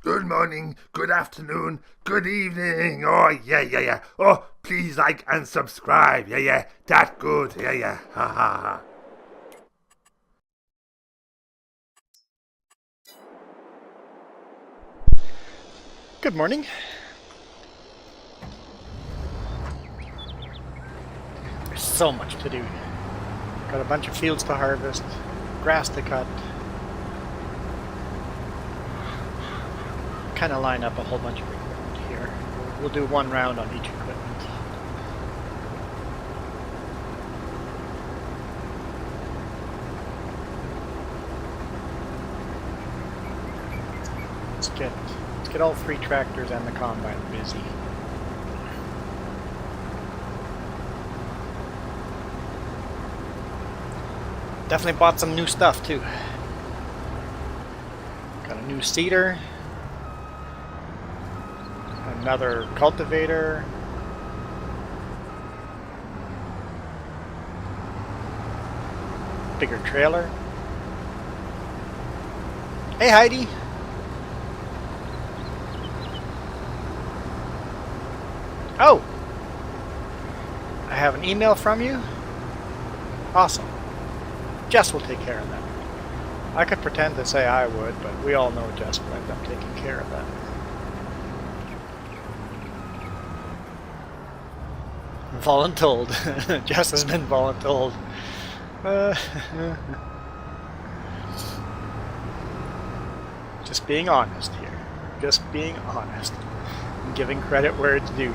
Good morning, good afternoon, good evening. Oh, yeah. Oh, please like and subscribe. Yeah. That good. Yeah. Ha ha ha. Good morning. There's so much to do. Got a bunch of fields to harvest, grass to cut. Kind of line up a whole bunch of equipment here. We'll do one round on each equipment. Let's get all three tractors and the combine busy. Definitely bought some new stuff too. Got a new seeder, another cultivator, bigger trailer. Hey Heidi! Oh! I have an email from you? Awesome. Jess will take care of that. I could pretend to say I would, but we all know Jess will end up taking care of that. Voluntold. Jess has been voluntold. Just being honest here. Just being honest. And giving credit where it's due.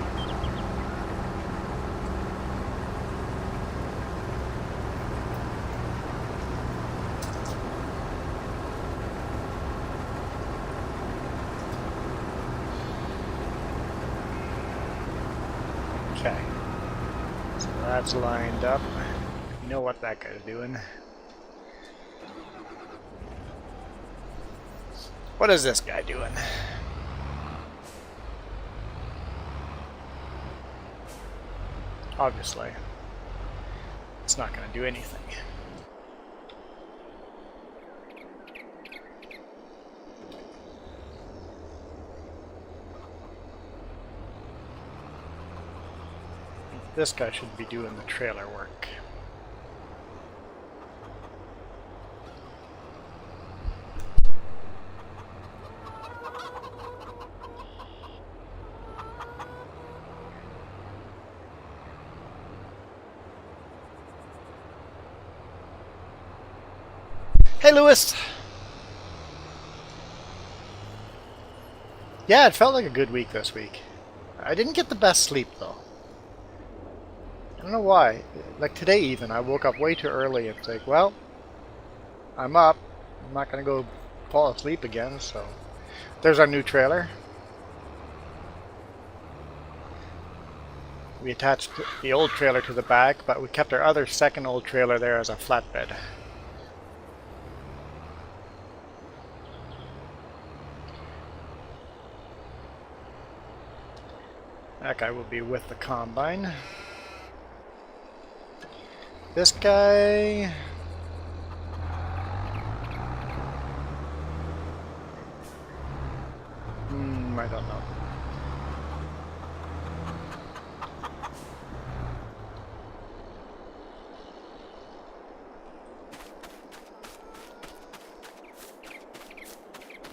Okay, so that's lined up. You know what that guy's doing. What is this guy doing? Obviously, it's not going to do anything. This guy should be doing the trailer work. Hey Lewis! Yeah, it felt like a good week this week. I didn't get the best sleep though. I don't know why. Like today even, I woke up way too early and it's like, well, I'm up. I'm not going to go fall asleep again, so. There's our new trailer. We attached the old trailer to the back, but we kept our other second old trailer there as a flatbed. That guy will be with the combine. This guy... I don't know.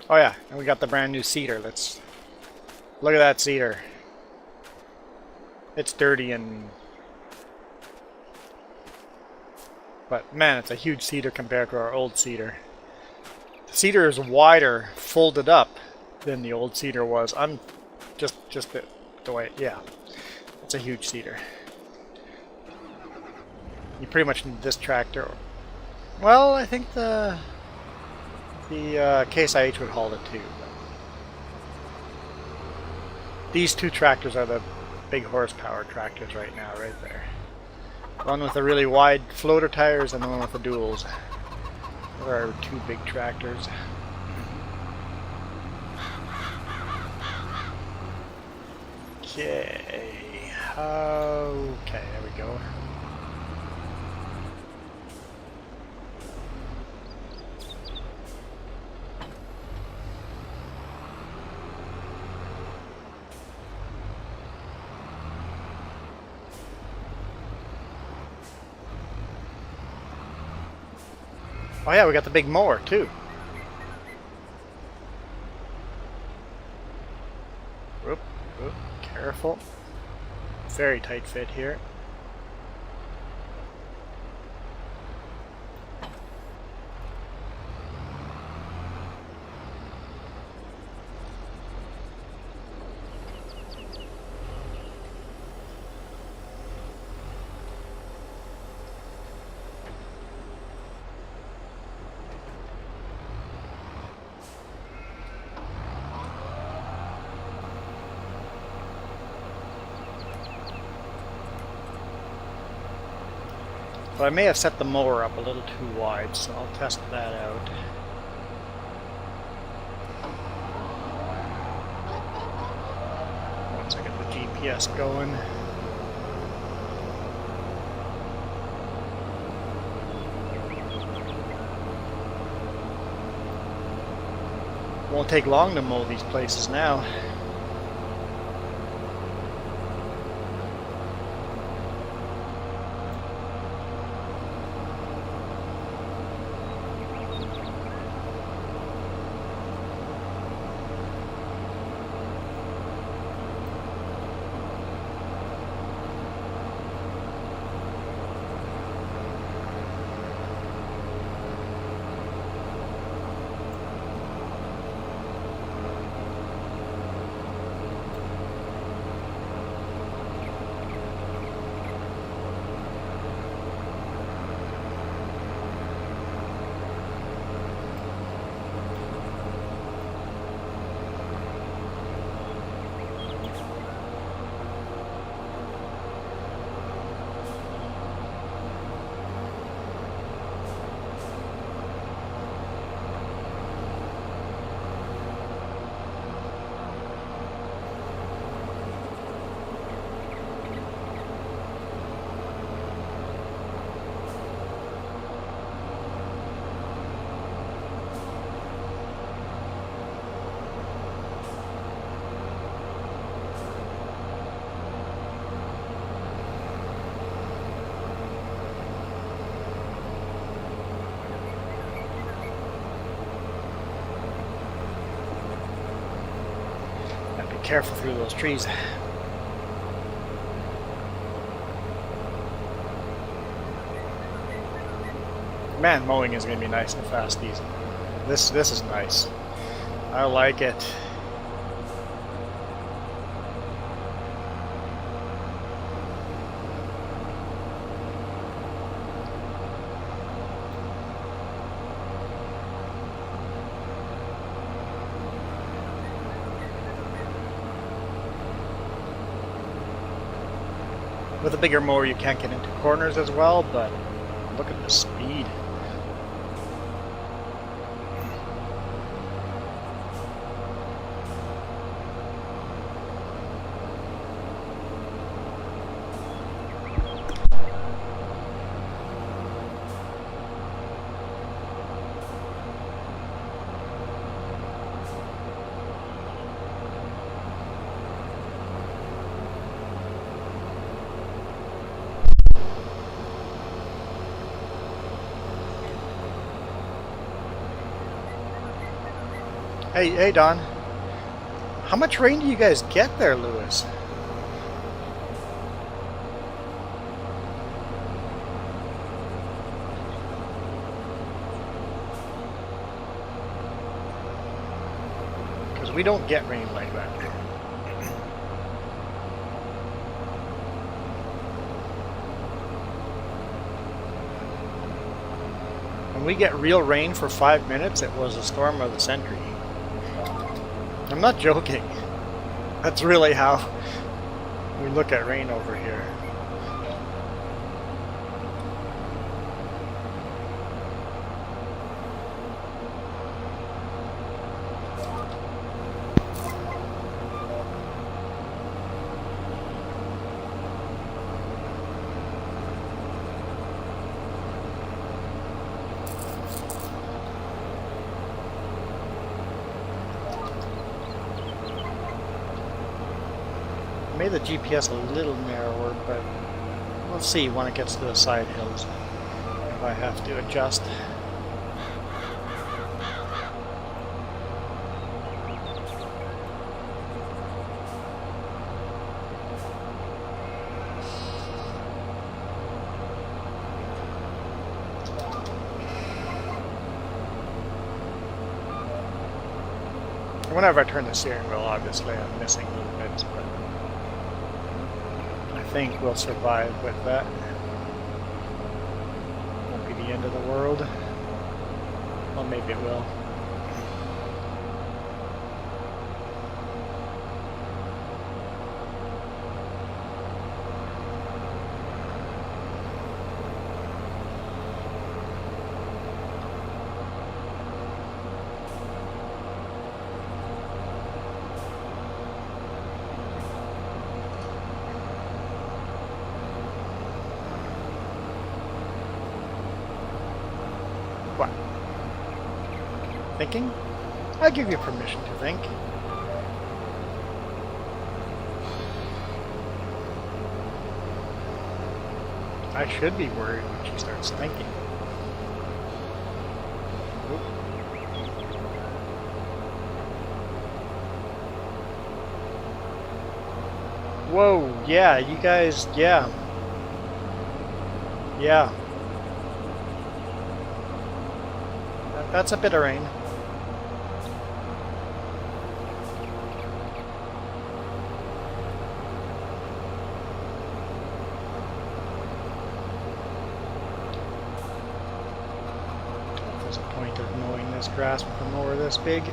Oh yeah, and we got the brand new seeder. Let's look at that seeder. It's dirty and... but man, it's a huge seeder compared to our old seeder. The seeder is wider, folded up, than the old seeder was. Just the way, yeah. It's a huge seeder. You pretty much need this tractor. Well, I think the Case IH would haul it too. These two tractors are the big horsepower tractors right now, right there. One with the really wide floater tires and the one with the duals. There are two big tractors. Okay. Okay, there we go. Oh yeah, we got the big mower too. Whoop, whoop, careful. Very tight fit here. But I may have set the mower up a little too wide, so I'll test that out. Once I get the GPS going. Won't take long to mow these places now. Careful through those trees. Man, mowing is going to be nice and fast easy. This is nice. I like it. With a bigger mower you can't get into corners as well, but look at the speed. Hey, Don. How much rain do you guys get there, Lewis? Because we don't get rain like that. When we get real rain for 5 minutes, it was a storm of the century. I'm not joking. That's really how we look at rain over here. Made the GPS a little narrower, but we'll see when it gets to the side hills if I have to adjust. whenever I turn the steering wheel, obviously I'm missing little bits, but I think we'll survive with that. Won't be the end of the world. Well, maybe it will. What? Thinking? I give you permission to think. I should be worried when she starts thinking. Oop. Whoa, yeah, you guys, yeah. Yeah. That's a bit of rain. There's a point of mowing this grass with a mower this big.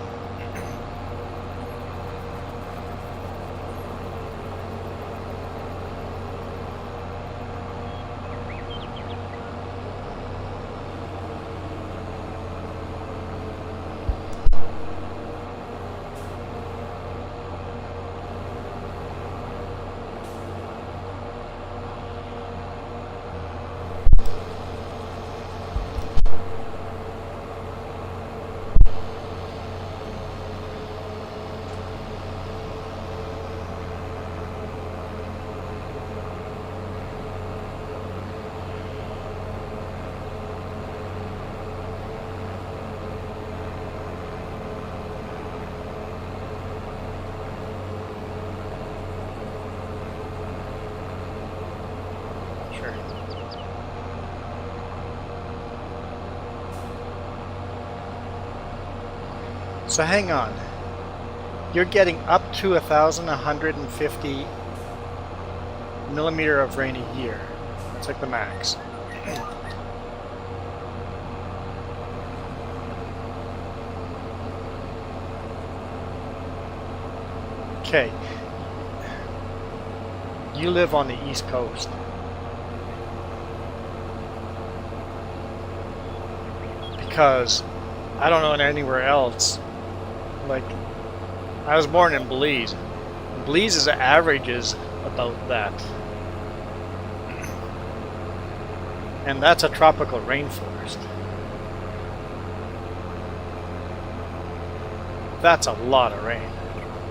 So hang on. You're getting up to 1,150 millimeter of rain a year. That's like the max. Okay. You live on the East Coast. Because I don't know anywhere else. Like, I was born in Belize. Belize's average is about that. And that's a tropical rainforest. That's a lot of rain.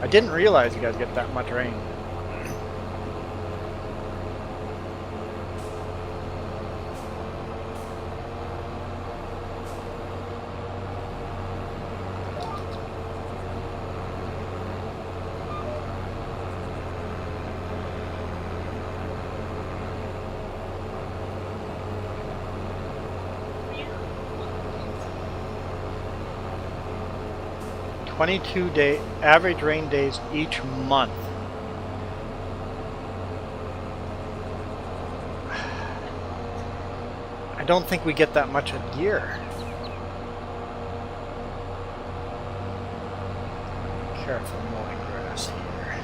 I didn't realize you guys get that much rain. (22 average rain days each month. I don't think we get that much a year. Careful mowing grass here.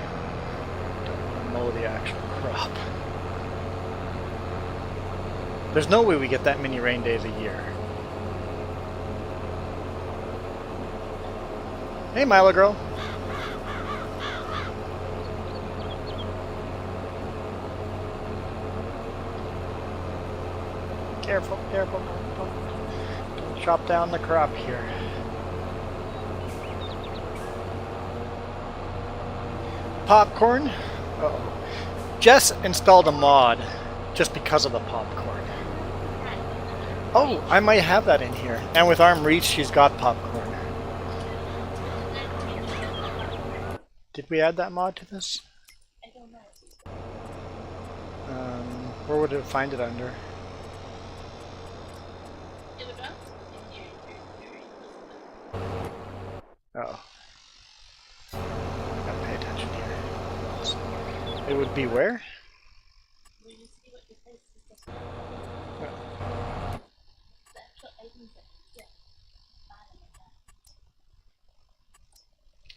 Don't want to mow the actual crop. There's no way we get that many rain days a year. Hey, Milo girl. Careful, careful. Don't chop down the crop here. Popcorn? Uh-oh. Jess installed a mod just because of the popcorn. Oh, I might have that in here. And with arm reach, she's got popcorn. Did we add that mod to this? I don't know. Where would it find it under? It would run? Oh. It would be where?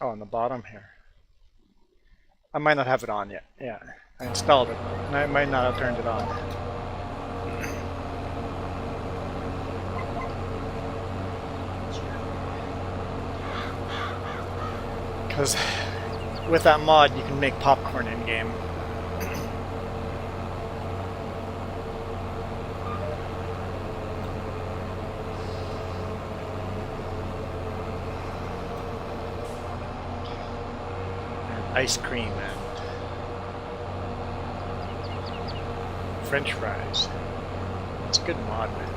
Oh, on the bottom here. I might not have it on yet. Yeah, I installed it, and I might not have turned it on. Because with that mod, you can make popcorn in-game. Ice cream and French fries. It's a good mod, man.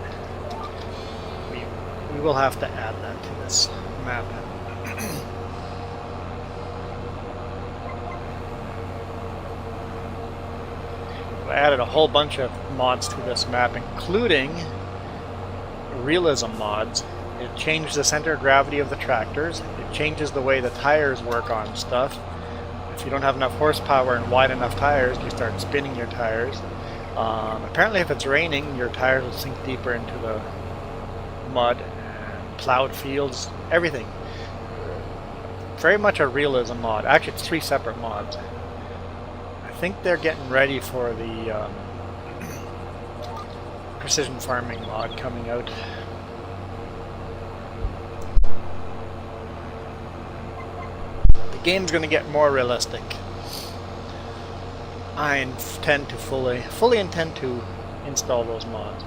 We will have to add that to this map. I added a whole bunch of mods to this map, including realism mods. It changed the center of gravity of the tractors. It changes the way the tires work on stuff. If you don't have enough horsepower and wide enough tires, you start spinning your tires. Apparently if it's raining, your tires will sink deeper into the mud, and plowed fields, everything. Very much a realism mod. Actually, it's 3 separate mods. I think they're getting ready for the precision farming mod coming out. The game's going to get more realistic. I intend to fully intend to install those mods.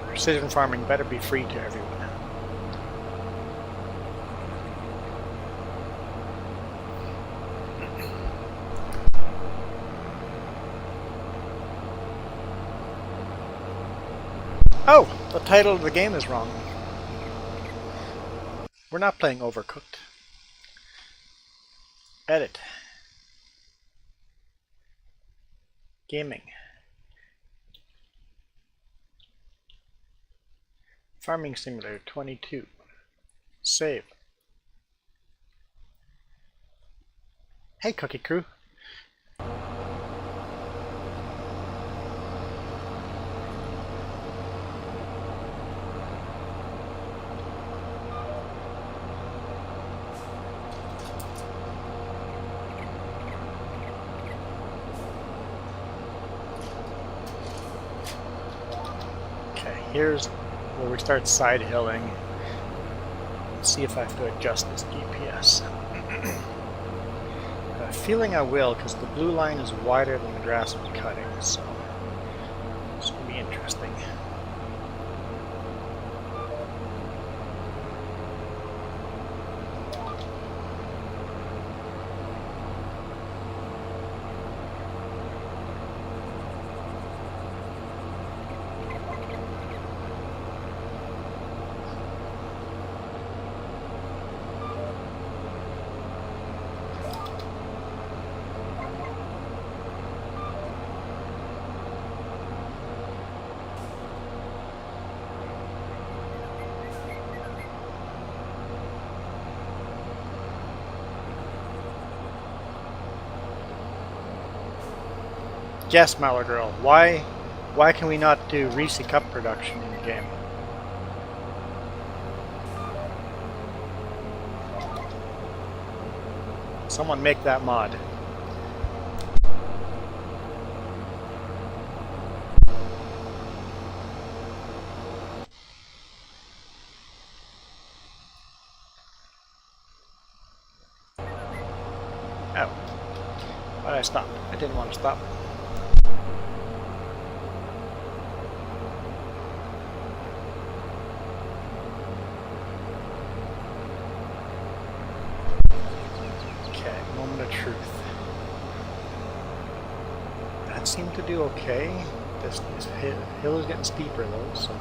Precision farming better be free to everyone. Oh, the title of the game is wrong. We're not playing Overcooked. Edit. Gaming. Farming Simulator 22. Save. Hey, Cookie Crew. Here's where we start side hilling. Let's see if I have to adjust this GPS. I have a feeling I will, because the blue line is wider than the grass I'm cutting, so it's going to be interesting. Yes, Mallor Girl, why can we not do Reese Cup production in the game? Someone make that mod. Oh. Why did I stop? I didn't want to stop. Truth. That seemed to do okay. This hill is getting steeper though, so.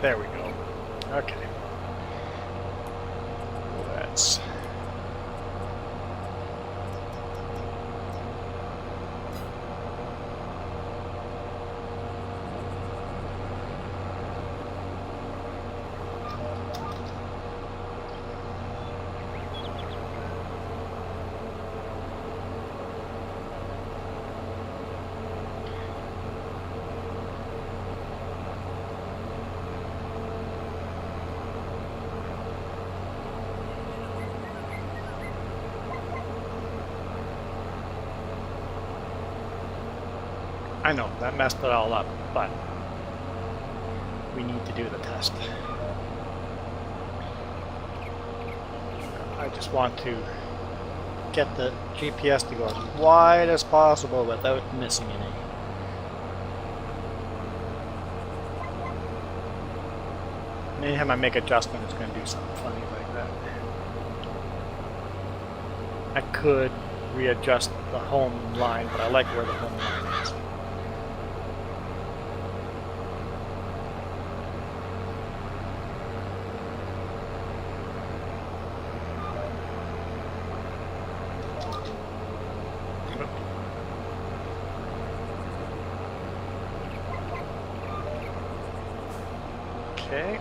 There we go. Okay. Let's... I know, that messed it all up, but we need to do the test. I just want to get the GPS to go as wide as possible without missing any. Anytime I make adjustment, it's going to do something funny like that. I could readjust the home line, but I like where the home line is. Okay.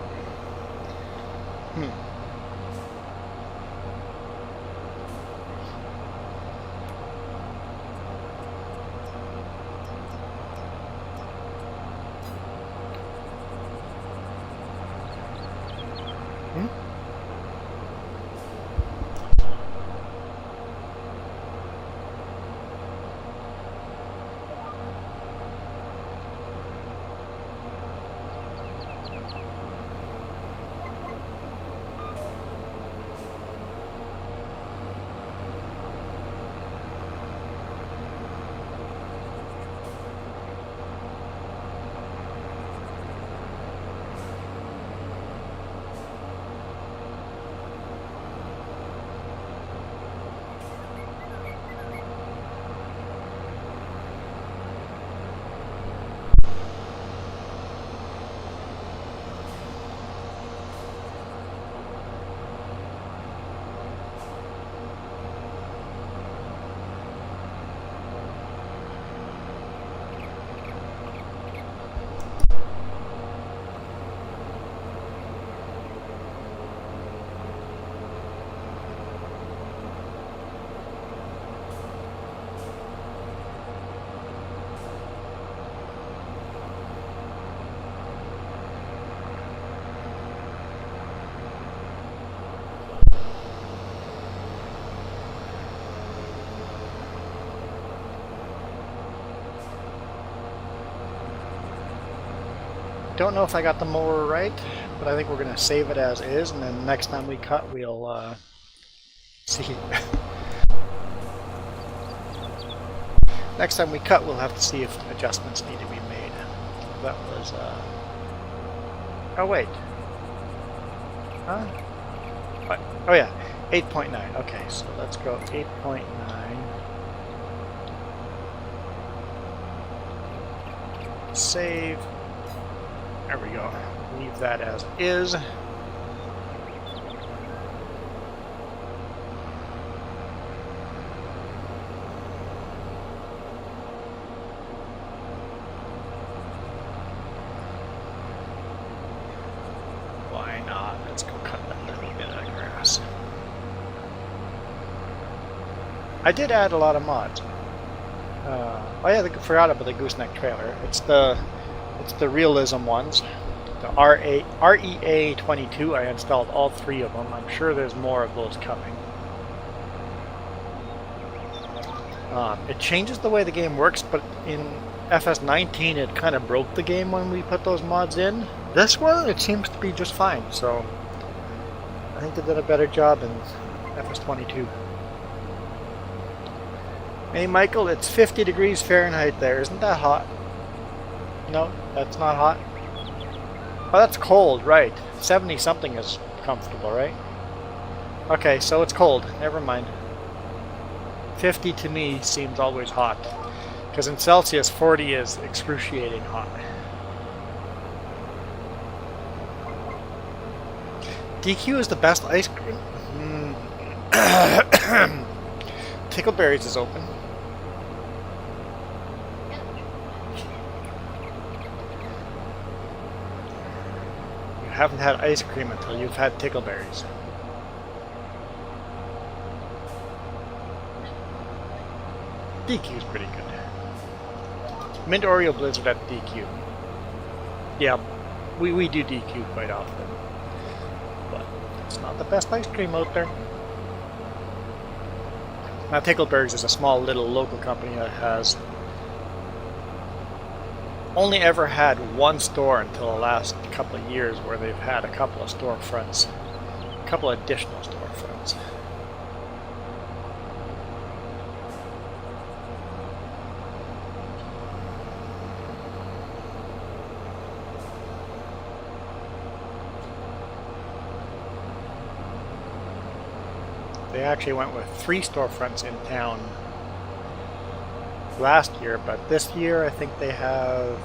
Don't know if I got the mower right, but I think we're going to save it as is, and then next time we cut, we'll see. Next time we cut, we'll have to see if adjustments need to be made. That was, oh wait. Huh? What? Oh yeah, 8.9. Okay, so let's go 8.9. Save. There we go. Leave that as is. Why not? Let's go cut that little bit of grass. I did add a lot of mods. Oh yeah, I forgot about the gooseneck trailer. It's the realism ones. The REA22, I installed all 3 of them. I'm sure there's more of those coming. It changes the way the game works, but in FS19 it kind of broke the game when we put those mods in. This one, it seems to be just fine, so I think they did a better job in FS22. Hey Michael, it's 50 degrees Fahrenheit there. Isn't that hot? No, that's not hot. Oh, that's cold, right. 70 something is comfortable, right? Okay, so it's cold. Never mind. 50 to me seems always hot. Because in Celsius, 40 is excruciating hot. DQ is the best ice cream. Tickleberries is open. You haven't had ice cream until you've had tickleberries. DQ is pretty good. Mint Oreo Blizzard at DQ. Yeah, we do DQ quite often. But it's not the best ice cream out there. Now, Tickleberries is a small little local company that has only ever had one store until the last couple of years, where they've had a couple of storefronts, a couple of additional storefronts. They actually went with 3 storefronts in town last year, but this year I think they have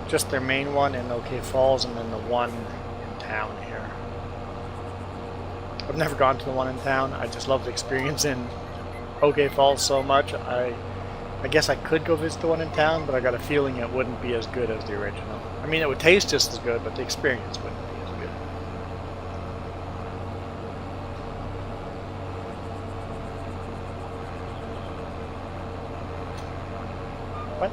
just their main one in OK Falls and then the one in town here. I've never gone to the one in town. I just love the experience in OK Falls so much. I guess I could go visit the one in town, but I got a feeling it wouldn't be as good as the original. I mean, it would taste just as good, but the experience wouldn't be as good. What?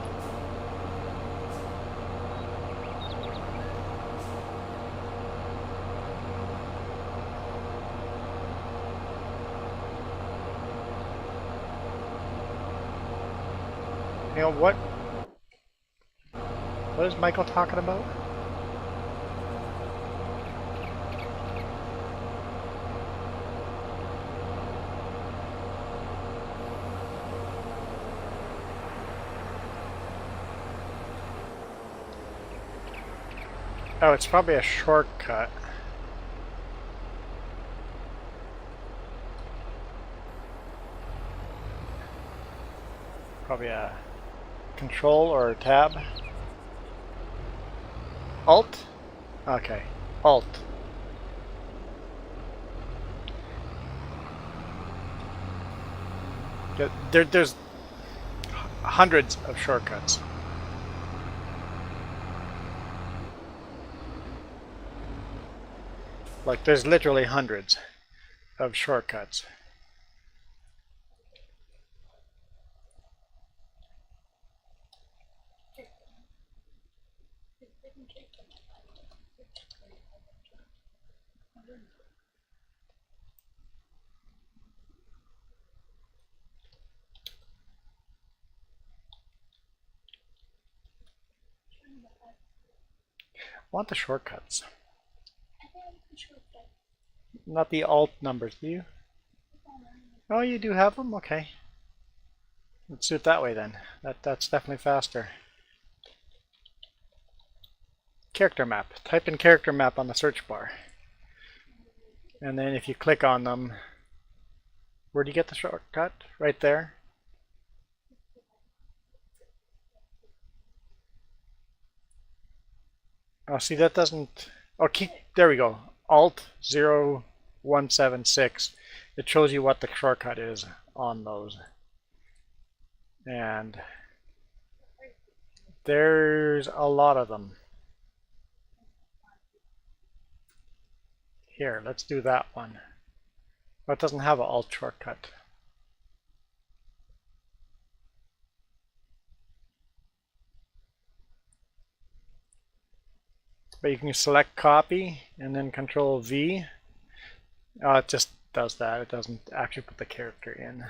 You know what? What is Michael talking about? Oh, it's probably a shortcut. Probably a Control or a Tab. Alt? Okay, Alt. There's hundreds of shortcuts. Like, there's literally hundreds of shortcuts. I want the shortcuts. Not the alt numbers, do you? Oh, you do have them? Okay. Let's do it that way then. That's definitely faster. Character map. Type in character map on the search bar. And then if you click on them, where do you get the shortcut? Right there. Oh, see, that doesn't... Oh, there we go. Alt 0176. It shows you what the shortcut is on those. And there's a lot of them. Here, let's do that one. But it doesn't have an alt shortcut. But you can select copy and then Control V. It just does that. It doesn't actually put the character in.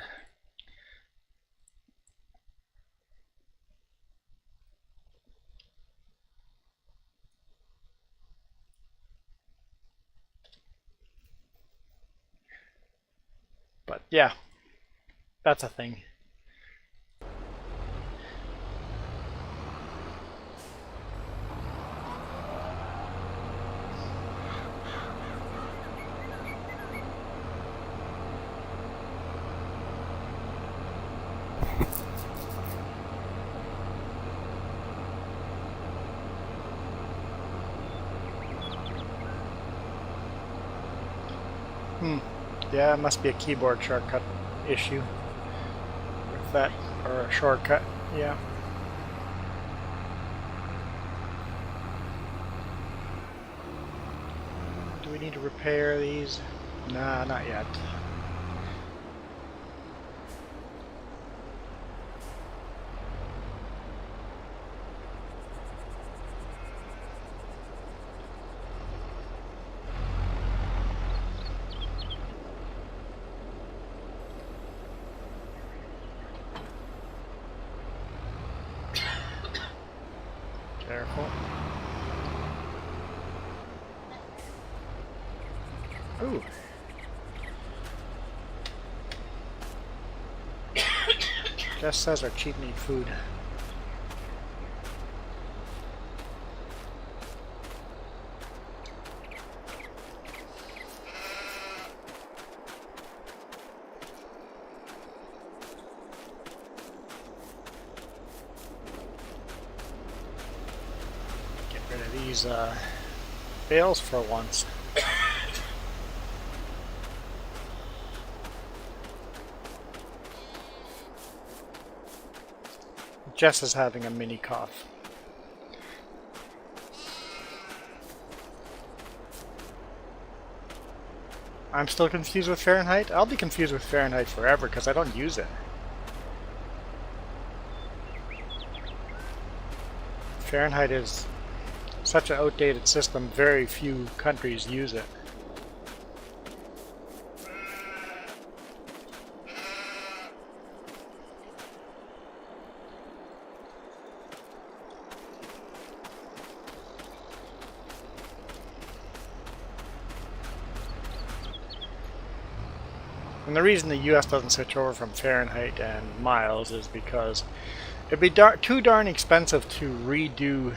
But yeah, that's a thing. Yeah, it must be a keyboard shortcut issue with that, or a shortcut, yeah. Do we need to repair these? Nah, not yet. Careful. Ooh. Just says our cheap need food. Get rid of these bales for once. Jess is having a mini cough. I'm still confused with Fahrenheit? I'll be confused with Fahrenheit forever because I don't use it. Fahrenheit is such an outdated system, very few countries use it. And the reason the US doesn't switch over from Fahrenheit and miles is because it'd be too darn expensive to redo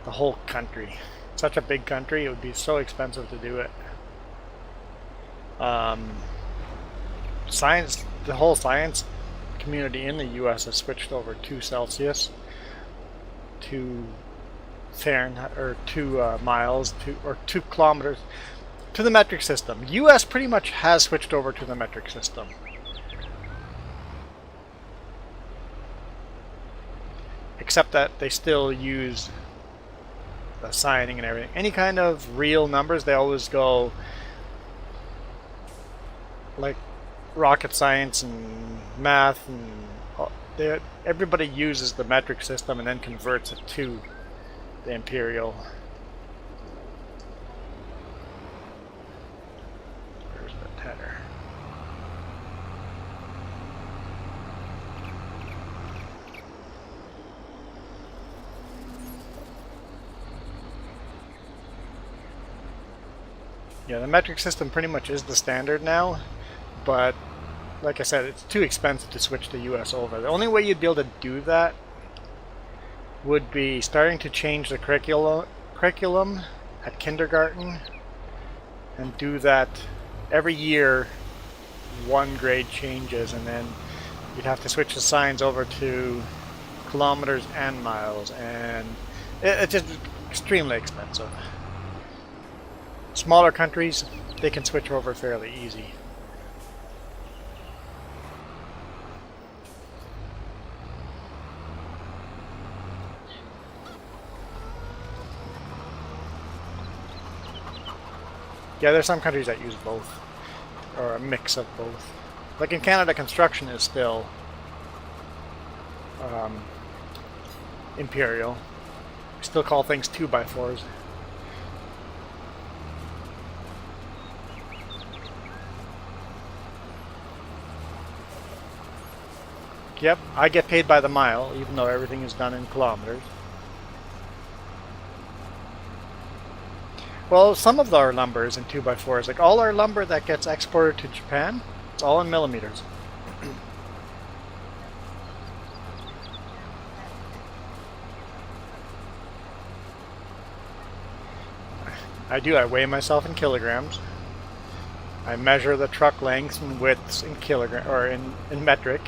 the whole country. Such a big country, it would be so expensive to do it. Science, the whole science community in the US has switched over to Celsius, to Fahrenheit, or to miles, or 2 kilometers, to the metric system. US pretty much has switched over to the metric system. Except that they still use the signing and everything. Any kind of real numbers, they always go like rocket science and math, and everybody uses the metric system and then converts it to the imperial. Where's the header? Yeah, the metric system pretty much is the standard now, but like I said, it's too expensive to switch the US over. The only way you'd be able to do that would be starting to change the curriculum at kindergarten, and do that every year. 1 grade changes, and then you'd have to switch the signs over to kilometers and miles, and it's just extremely expensive. Smaller countries, they can switch over fairly easy. Yeah, there's some countries that use both, or a mix of both. Like in Canada, construction is still imperial. We still call things 2x4s. Yep, I get paid by the mile, even though everything is done in kilometers. Well, some of our lumber is in 2x4s. Like all our lumber that gets exported to Japan, it's all in millimeters. I weigh myself in kilograms. I measure the truck lengths and widths in kilogram, or in metric.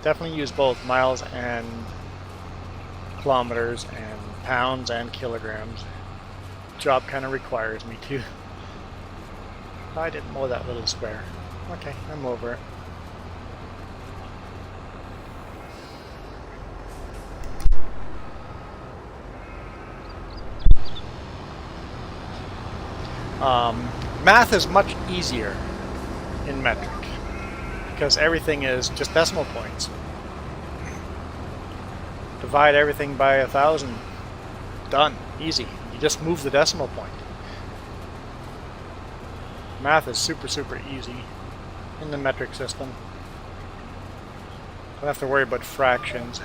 Definitely use both miles and kilometers and pounds and kilograms. Job kind of requires me to. I didn't mow that little square. Okay, I'm over it. Math is much easier in metric because everything is just decimal points. Divide everything by 1,000. Done. Easy. You just move the decimal point. Math is super easy in the metric system. Don't have to worry about fractions.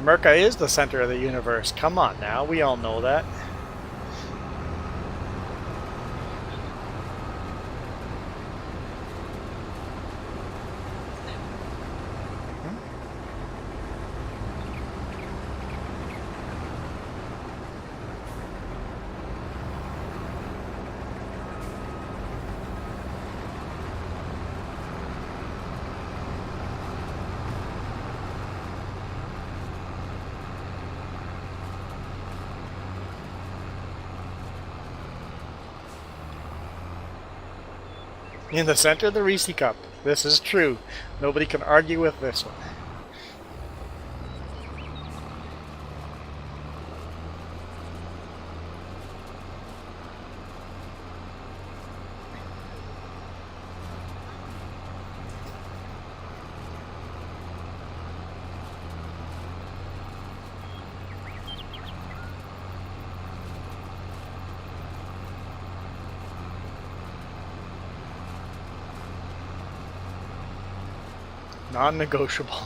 Merca is the center of the universe. Come on now, we all know that. In the center of the Reese Cup. This is true. Nobody can argue with this one. Non-negotiable.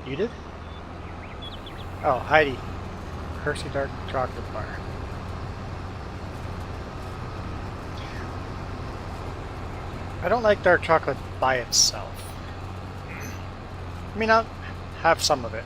You did? Oh, Heidi. Hershey Dark Chocolate Bar. I don't like dark chocolate by itself. I mean, I'll have some of it.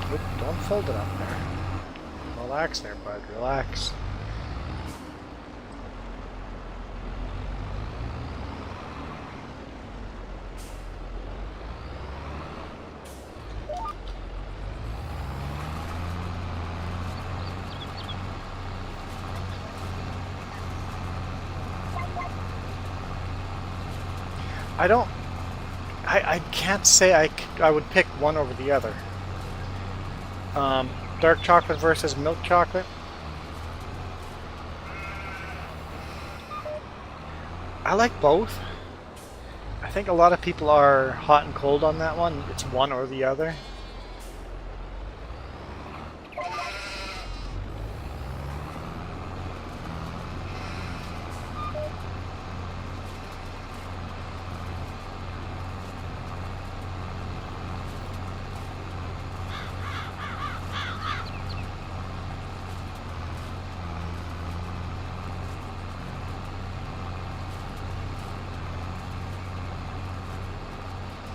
Oop, don't fold it up there. Relax there, bud. Relax. I can't say I would pick one over the other. Dark chocolate versus milk chocolate. I like both. I think a lot of people are hot and cold on that one. It's one or the other.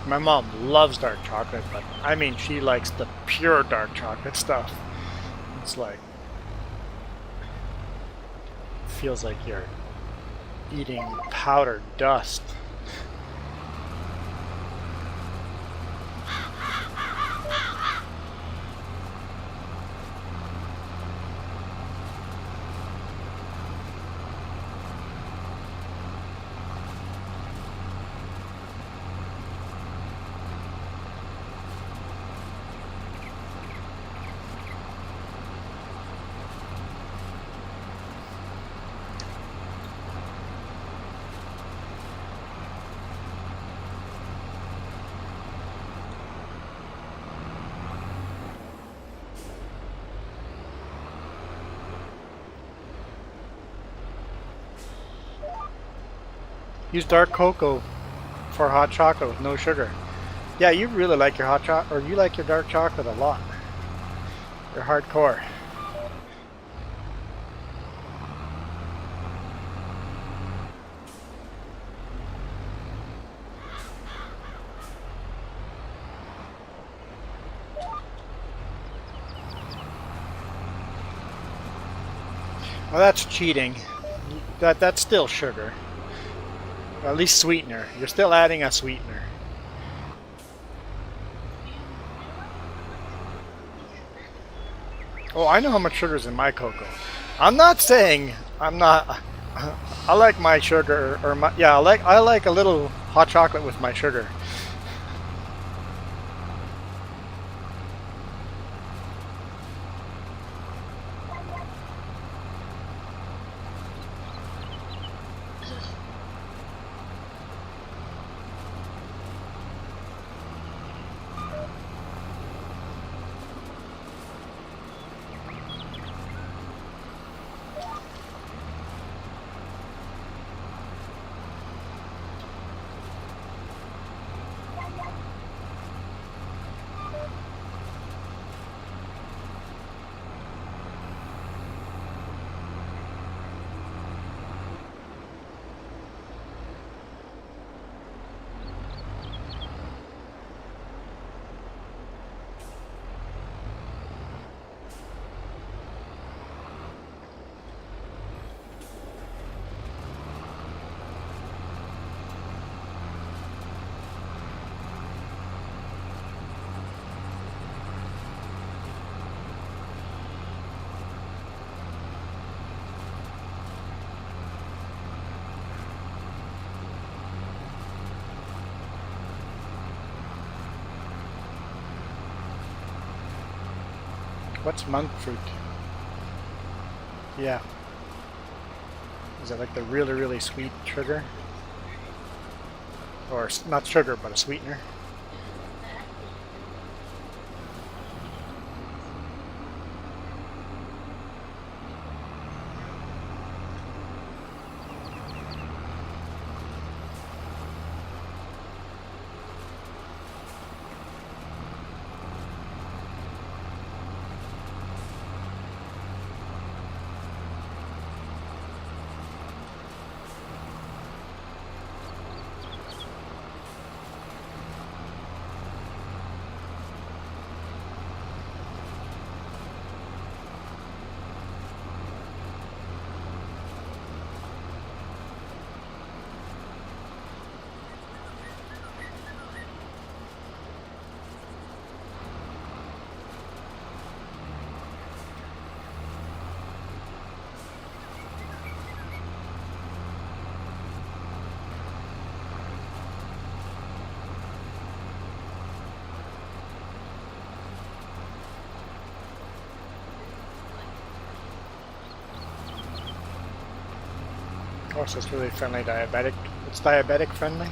My mom loves dark chocolate, but I mean, she likes the pure dark chocolate stuff. It's like, feels like you're eating powdered dust. Use dark cocoa for hot chocolate with no sugar. Yeah, you really like your hot chocolate, or you like your dark chocolate a lot. You're hardcore. Well, that's cheating. That's still sugar. Or at least sweetener. You're still adding a sweetener. Oh, I know how much sugar is in my cocoa. I'm not saying I'm not. I like my sugar, or my, yeah, I like a little hot chocolate with my sugar. What's monk fruit? Yeah. Is it like the really, really sweet sugar? Or not sugar, but a sweetener? Oh, so it's really friendly diabetic. It's diabetic friendly.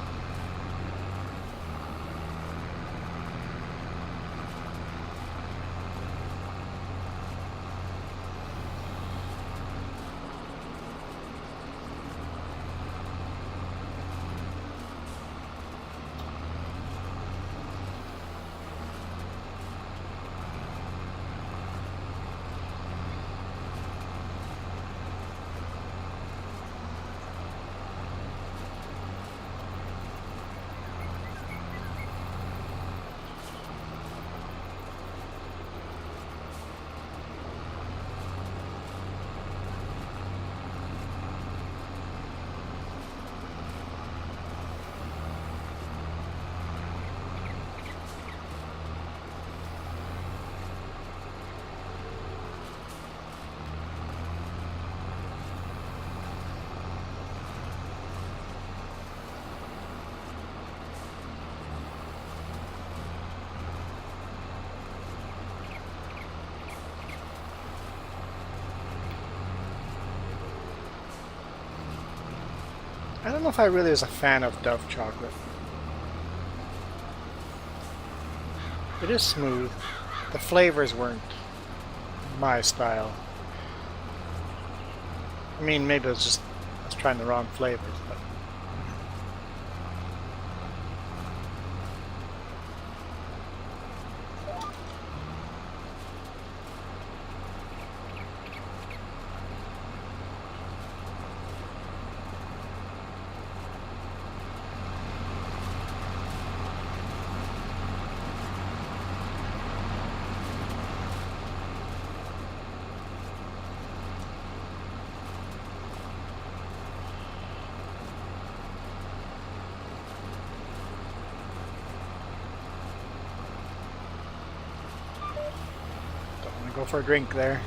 I don't know if I really was a fan of Dove chocolate. It is smooth. The flavors weren't my style. I mean, maybe I was trying the wrong flavors, but. Go for a drink there.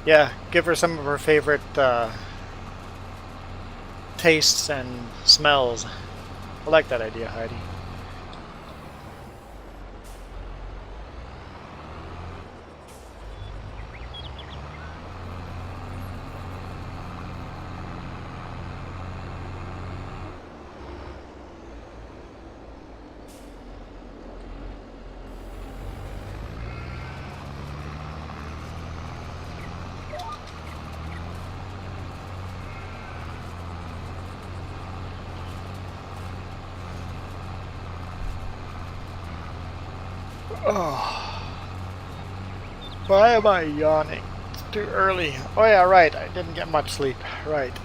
Yeah, give her some of her favorite tastes and smells. I like that idea, Heidi. Oh, why am I yawning? It's too early. Oh yeah, right. I didn't get much sleep. Right.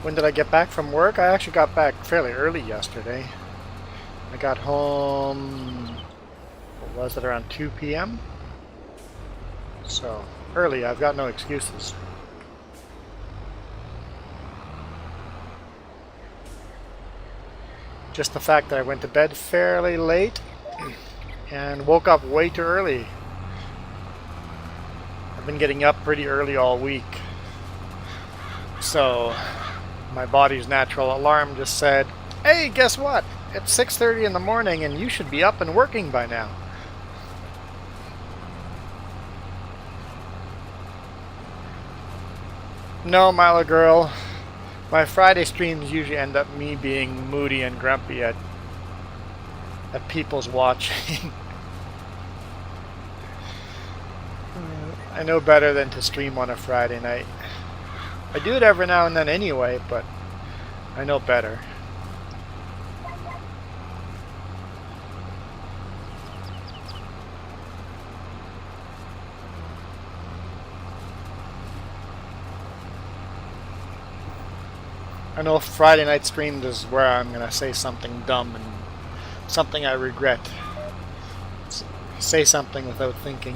When did I get back from work? I actually got back fairly early yesterday. I got home, what was it, around 2 p.m.? So, early, I've got no excuses. Just the fact that I went to bed fairly late and woke up way too early. I've been getting up pretty early all week. So, my body's natural alarm just said, hey, guess what? It's 6:30 in the morning and you should be up and working by now. No, Milo girl. My Friday streams usually end up me being moody and grumpy at people's watching. I know better than to stream on a Friday night. I do it every now and then anyway, but I know better. I know Friday night streams is where I'm going to say something dumb and something I regret. Say something without thinking. .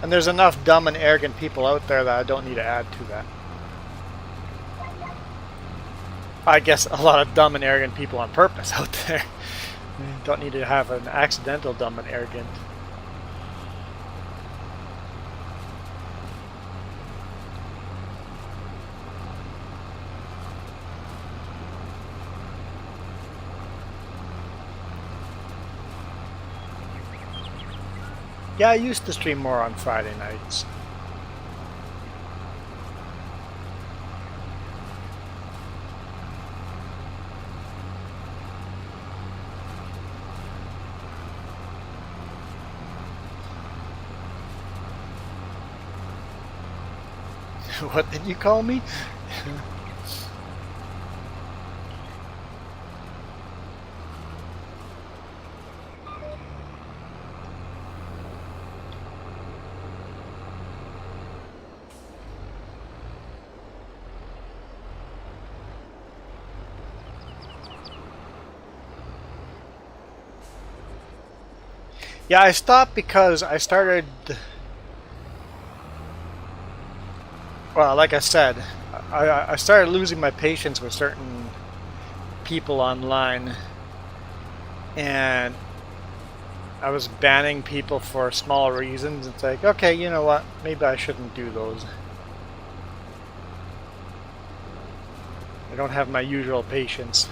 And there's enough dumb and arrogant people out there that I don't need to add to that. I guess a lot of dumb and arrogant people on purpose out there. Don't need to have an accidental dumb and arrogant. Yeah, I used to stream more on Friday nights. What did you call me? Yeah, I stopped because I started... Well, like I said, I started losing my patience with certain people online, and I was banning people for small reasons. It's like, okay, you know what? Maybe I shouldn't do those. I don't have my usual patience.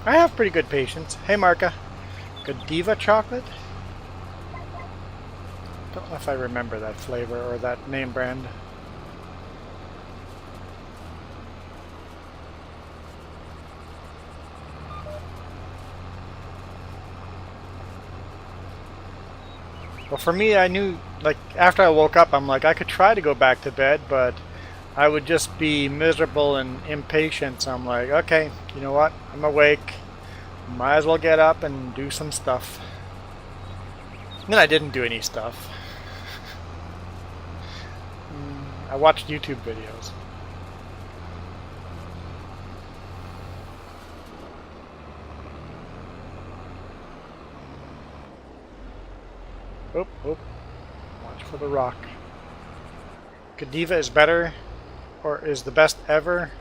I have pretty good patience. Hey, Marka. Godiva chocolate? Don't know if I remember that flavor or that name brand. Well, for me, I knew, like, after I woke up, I'm like, I could try to go back to bed, but I would just be miserable and impatient. So I'm like, okay, you know what? I'm awake. Might as well get up and do some stuff. And then I didn't do any stuff. I watched YouTube videos. Oop, oop. Watch for the rock. Godiva is better, or is the best ever,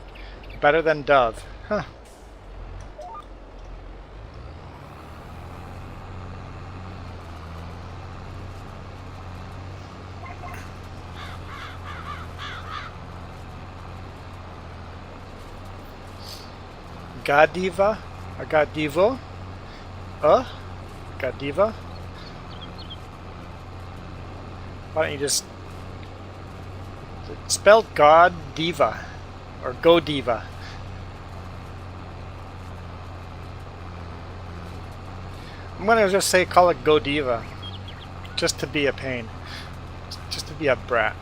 better than Dove. Huh. Godiva? Or Godivo? Godiva? Why don't you just... It's spelled God Diva. Or Godiva. I'm gonna just say call it Godiva. Just to be a pain. Just to be a brat.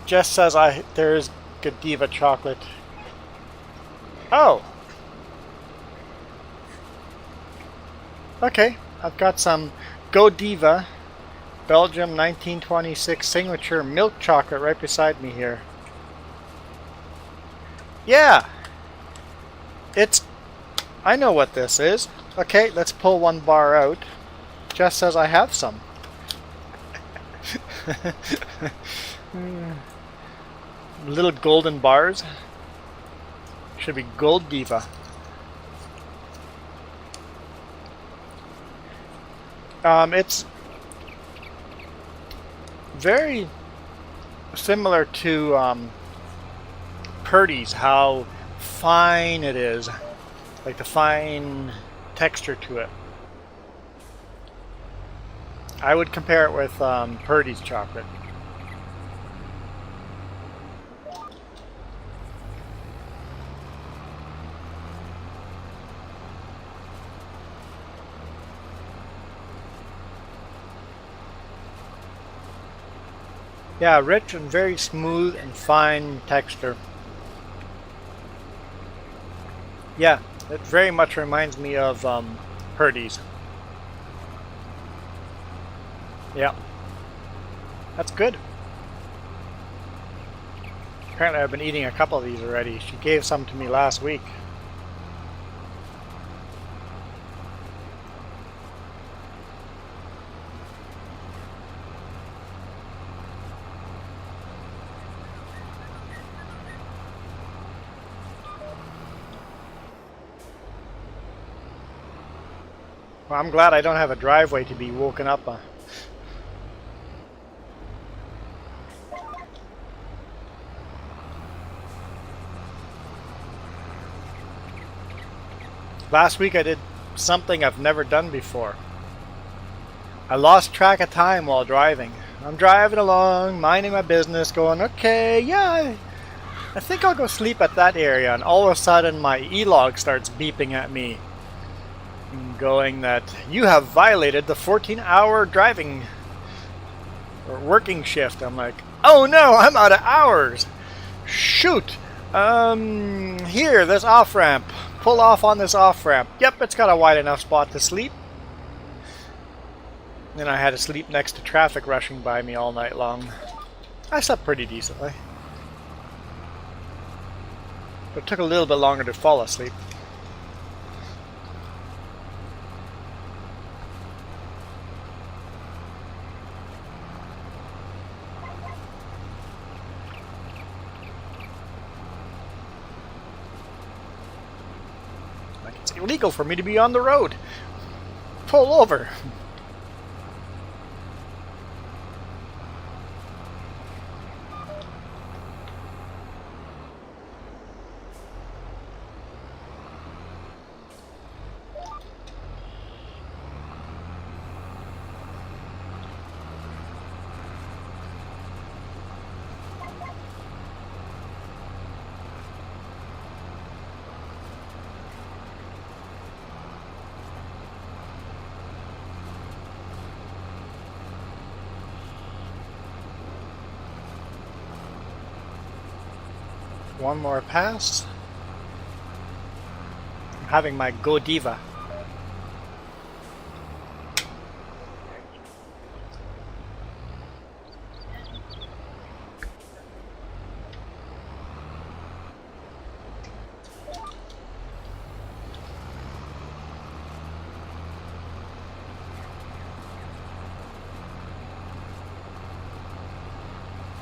Jess says there's Godiva chocolate. Oh! Okay, I've got some Godiva Belgium 1926 signature milk chocolate right beside me here. Yeah! I know what this is. Okay, let's pull one bar out. Jess says I have some. Little golden bars. Should be Gold Diva. It's very similar to Purdy's, how fine it is. Like the fine texture to it. I would compare it with Purdy's chocolate. Yeah, rich and very smooth and fine texture. Yeah, it very much reminds me of Purdy's. Yeah, that's good. Apparently I've been eating a couple of these already. She gave some to me last week. Well, I'm glad I don't have a driveway to be woken up on. Last week I did something I've never done before. I lost track of time while driving. I'm driving along, minding my business, going, okay, yeah, I think I'll go sleep at that area. And all of a sudden my e-log starts beeping at me, going that you have violated the 14-hour driving or working shift. I'm like, oh no, I'm out of hours. Shoot. Here, this off-ramp. Pull off on this off-ramp. Yep, it's got a wide enough spot to sleep. Then I had to sleep next to traffic rushing by me all night long. I slept pretty decently. But it took a little bit longer to fall asleep. It's illegal for me to be on the road. Pull over. One more pass. I'm having my Godiva.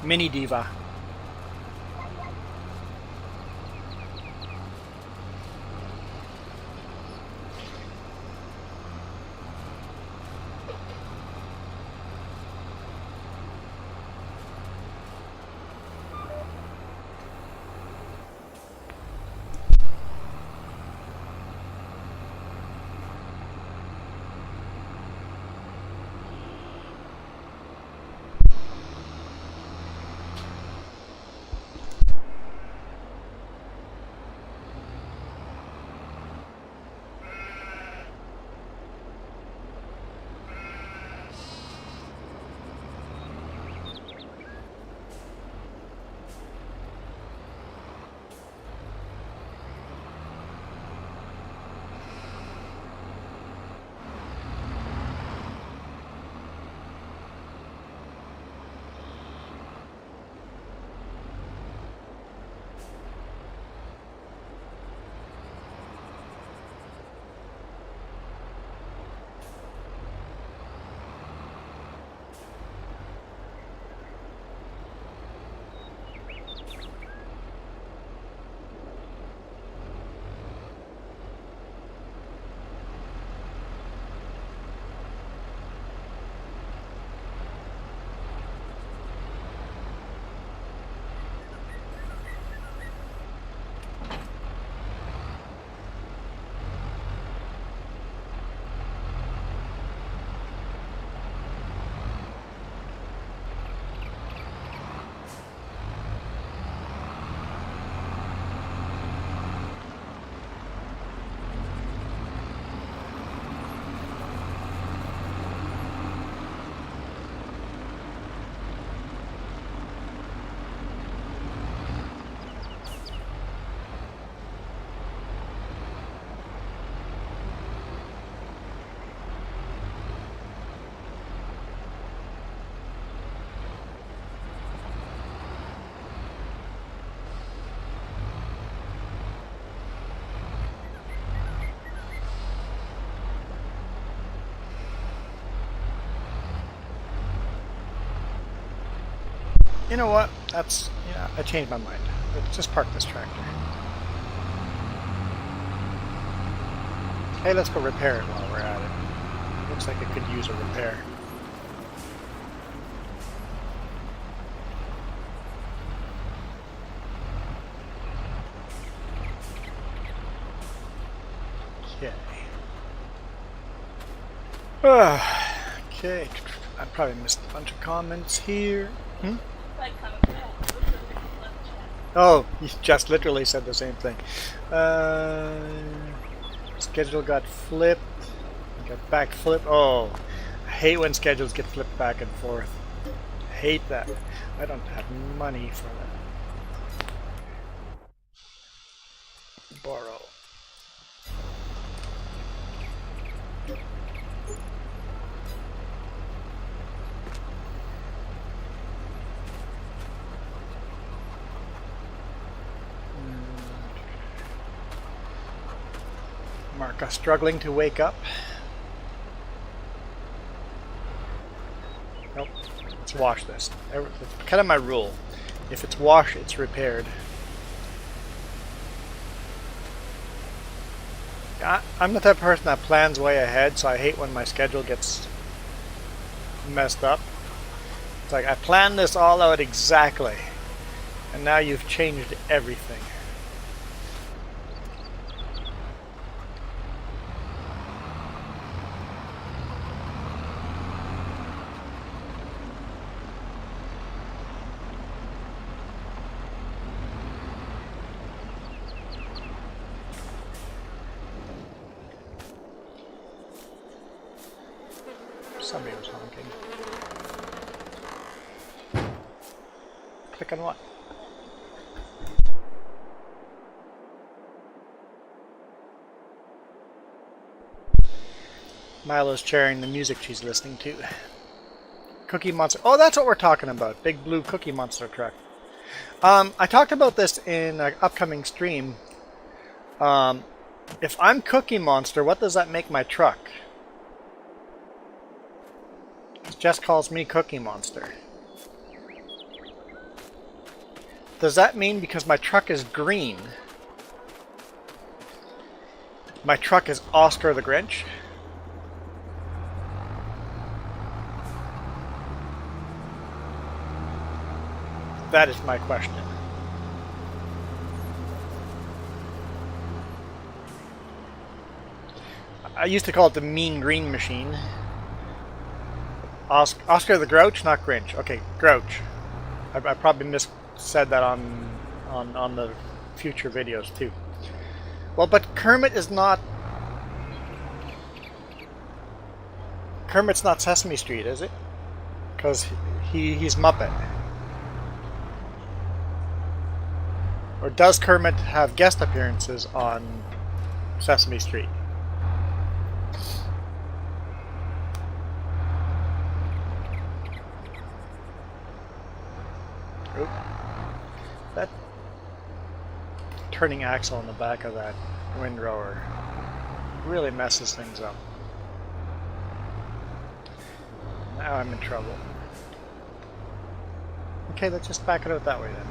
Mini Diva. You know what? That's, yeah, I changed my mind. Let's just park this tractor. Hey, let's go repair it while we're at it. Looks like it could use a repair. Okay. Okay. I probably missed a bunch of comments here. Oh, you just literally said the same thing. Schedule got flipped. Got back flipped. Oh, I hate when schedules get flipped back and forth. I hate that. I don't have money for that. Borrow. Marka struggling to wake up. Nope. Let's wash this. It's kind of my rule. If it's washed, it's repaired. I'm the type of person that plans way ahead, so I hate when my schedule gets messed up. It's like I planned this all out exactly, and now you've changed everything. Somebody was honking. Click on what? Milo's sharing the music she's listening to. Cookie Monster. Oh, that's what we're talking about. Big blue Cookie Monster truck. I talked about this in an upcoming stream. If I'm Cookie Monster, what does that make my truck? Jess calls me Cookie Monster. Does that mean because my truck is green, my truck is Oscar the Grinch? That is my question. I used to call it the Mean Green Machine. Oscar the Grouch, not Grinch. Okay, Grouch. I probably said that on the future videos too. Well, but Kermit's not Sesame Street, is it? Because he's Muppet. Or does Kermit have guest appearances on Sesame Street? Oop. That turning axle on the back of that windrower really messes things up. Now I'm in trouble. Okay, let's just back it out that way then.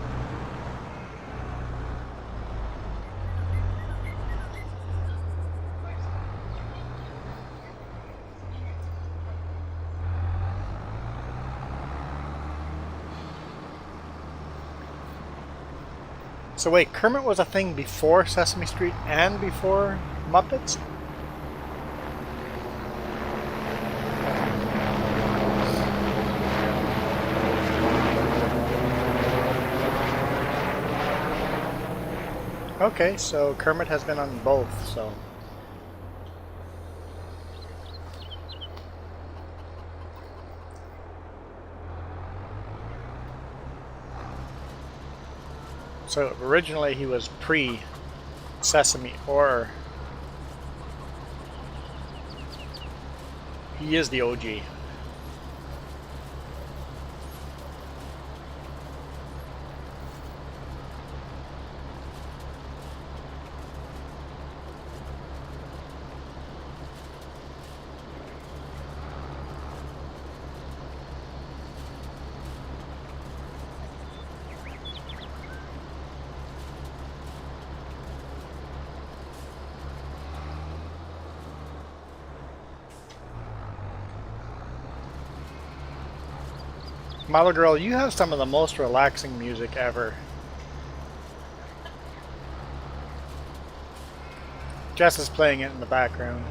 So wait, Kermit was a thing before Sesame Street and before Muppets? Okay, so Kermit has been on both, so... So originally he was pre-Sesame, or he is the OG. Model Girl, you have some of the most relaxing music ever. Jess is playing it in the background.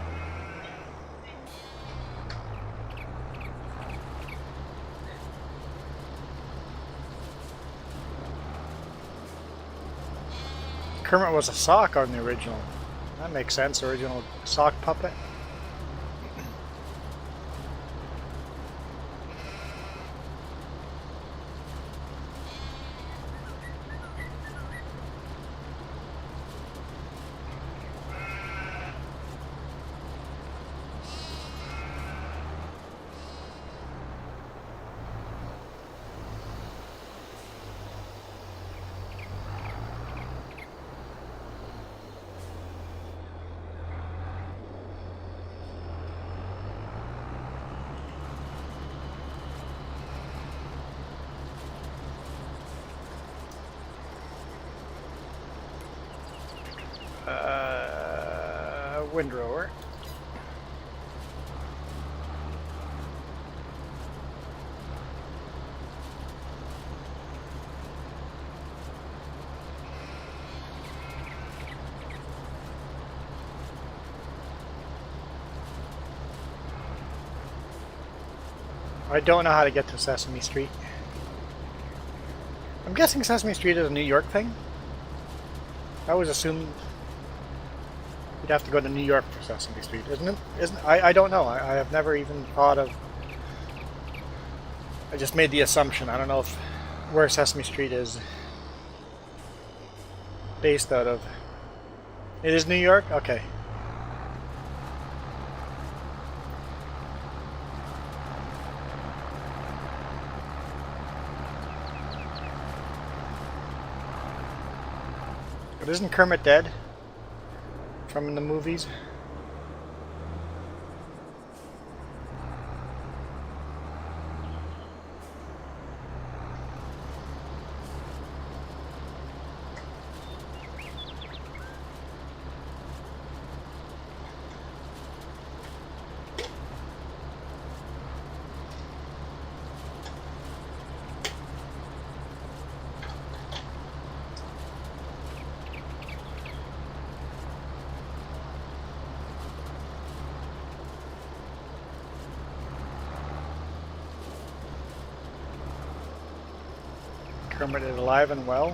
Kermit was a sock on the original. That makes sense, original sock puppet. Windrower. I don't know how to get to Sesame Street. I'm guessing Sesame Street is a New York thing. I always assumed you'd have to go to New York for Sesame Street, isn't it? I don't know. I have never even thought of. I just made the assumption. I don't know if where Sesame Street is based out of. It is New York? Okay. But isn't Kermit dead? From the movies? Kermit is alive and well.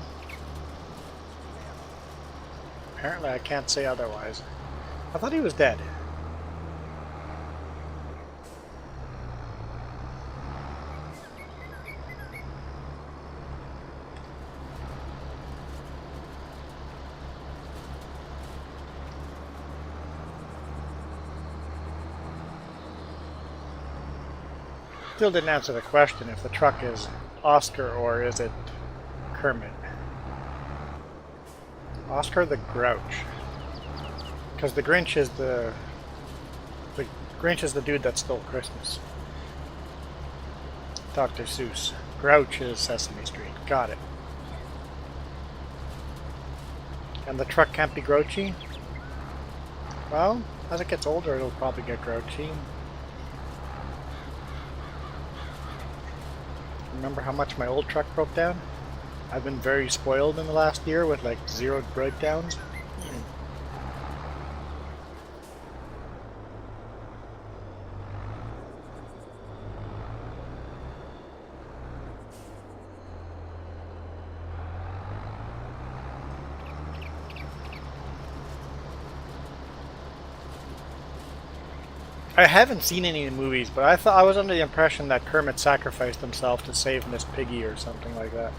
Apparently I can't say otherwise. I thought he was dead. Still didn't answer the question if the truck is Oscar or is it Kermit. Oscar the Grouch. Because the Grinch is the Grinch is the dude that stole Christmas. Dr. Seuss. Grouch is Sesame Street. Got it. And the truck can't be grouchy? Well, as it gets older it'll probably get grouchy. Remember how much my old truck broke down? I've been very spoiled in the last year with like 0 breakdowns. I haven't seen any of the movies, but I was under the impression that Kermit sacrificed himself to save Miss Piggy or something like that.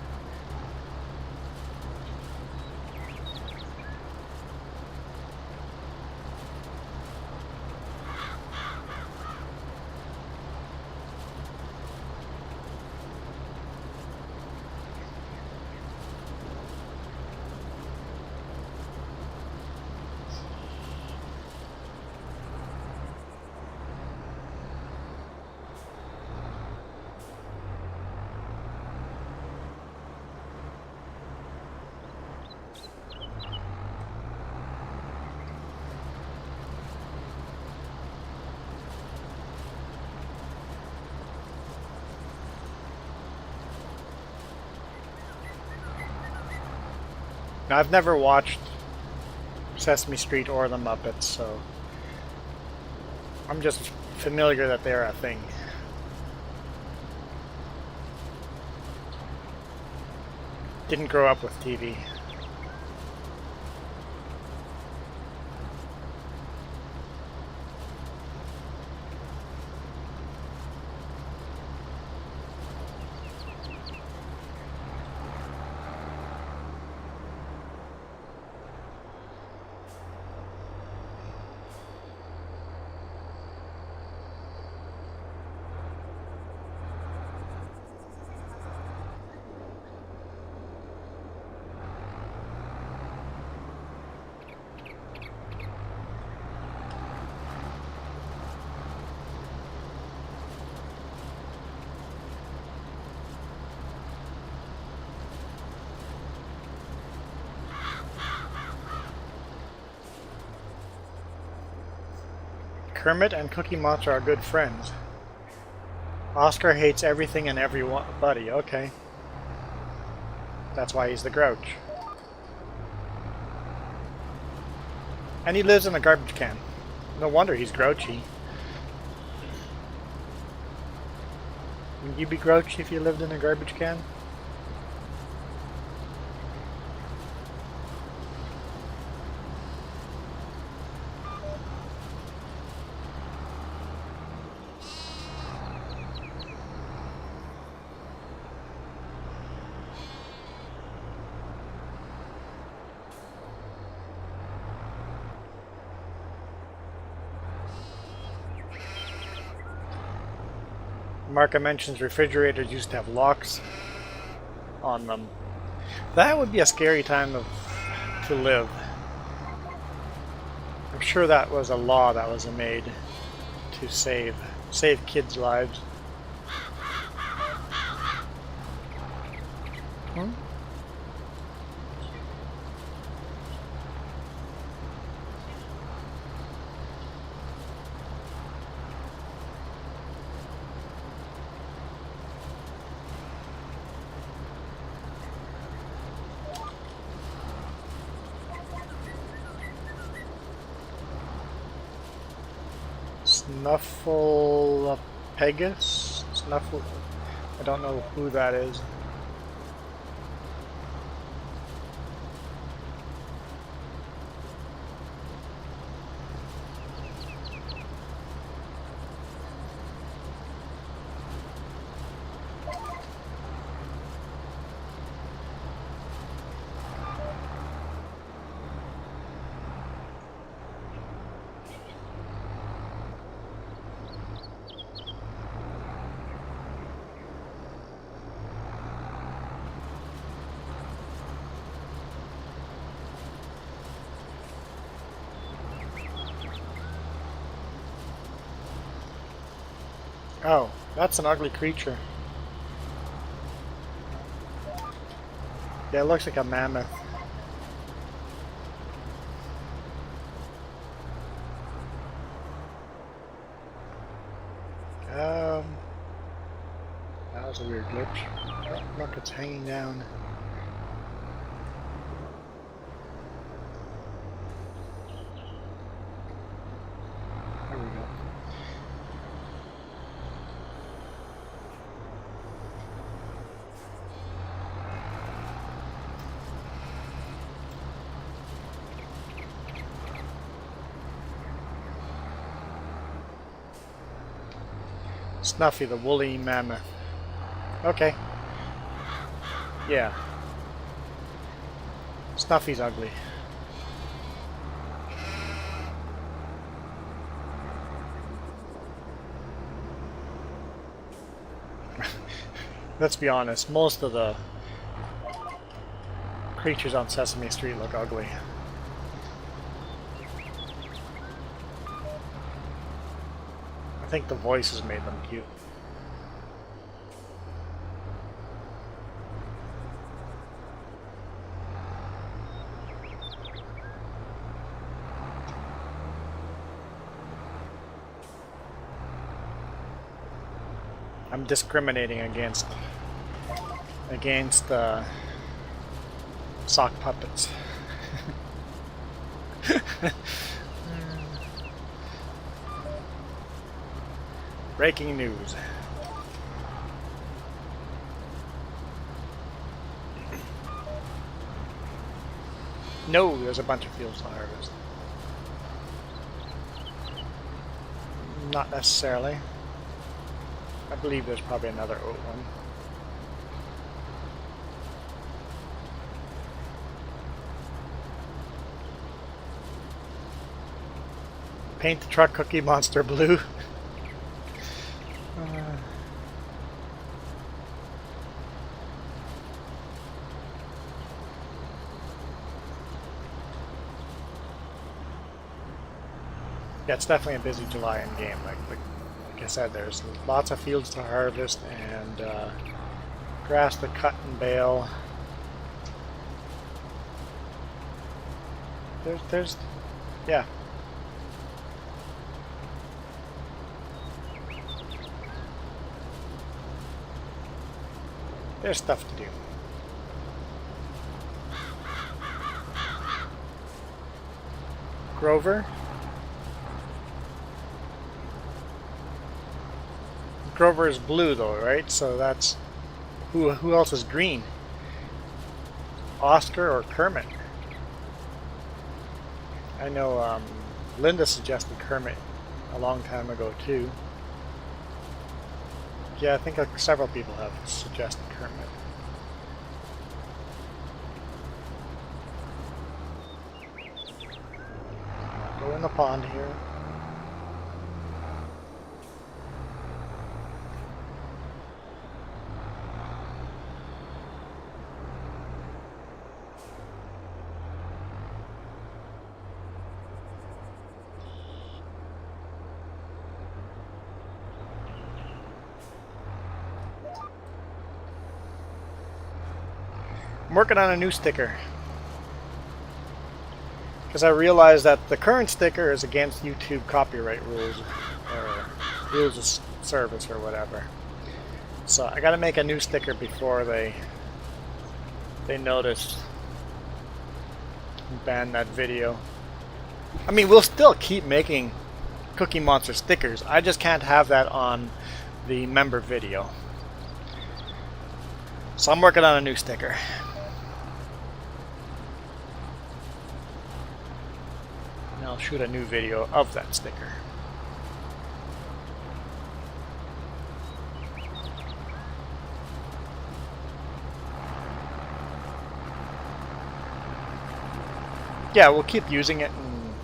Now, I've never watched Sesame Street or the Muppets, so I'm just familiar that they're a thing. Didn't grow up with TV. Kermit and Cookie Monster are good friends. Oscar hates everything and everybody. Okay. That's why he's the Grouch. And he lives in a garbage can. No wonder he's grouchy. Wouldn't you be grouchy if you lived in a garbage can? Marka mentions refrigerators used to have locks on them. That would be a scary time to live. I'm sure that was a law that was made to save kids' lives. Snuffleupagus? Snuffle... I don't know who that is. Oh, that's an ugly creature. Yeah, it looks like a mammoth. That was a weird glitch. Oh, look, it's hanging down. There we go. Snuffy, the woolly mammoth. Okay. Yeah. Snuffy's ugly. Let's be honest, most of the creatures on Sesame Street look ugly. I think the voices made them cute. I'm discriminating against sock puppets. Breaking news. No, there's a bunch of fields to harvest. Not necessarily. I believe there's probably another oat one. Paint the truck Cookie Monster blue. Yeah, it's definitely a busy July in game. Like I said, there's lots of fields to harvest and grass to cut and bale. Yeah. There's stuff to do. Grover? Grover is blue though, right? So that's... Who else is green? Oscar or Kermit? I know Linda suggested Kermit a long time ago too. Yeah, I think several people have suggested Kermit. Go in the pond here. I'm working on a new sticker because I realized that the current sticker is against YouTube copyright rules or rules of service or whatever. So I got to make a new sticker before they notice and ban that video. I mean, we'll still keep making Cookie Monster stickers. I just can't have that on the member video. So I'm working on a new sticker. I'll shoot a new video of that sticker. Yeah, we'll keep using it and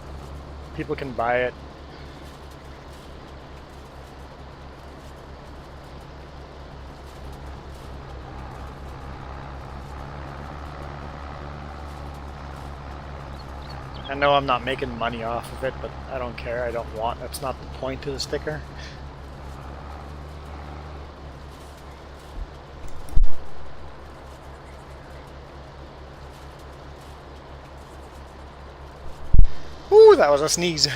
people can buy it. I know I'm not making money off of it, but I don't care. I don't want. That's not the point of the sticker. Ooh, that was a sneeze.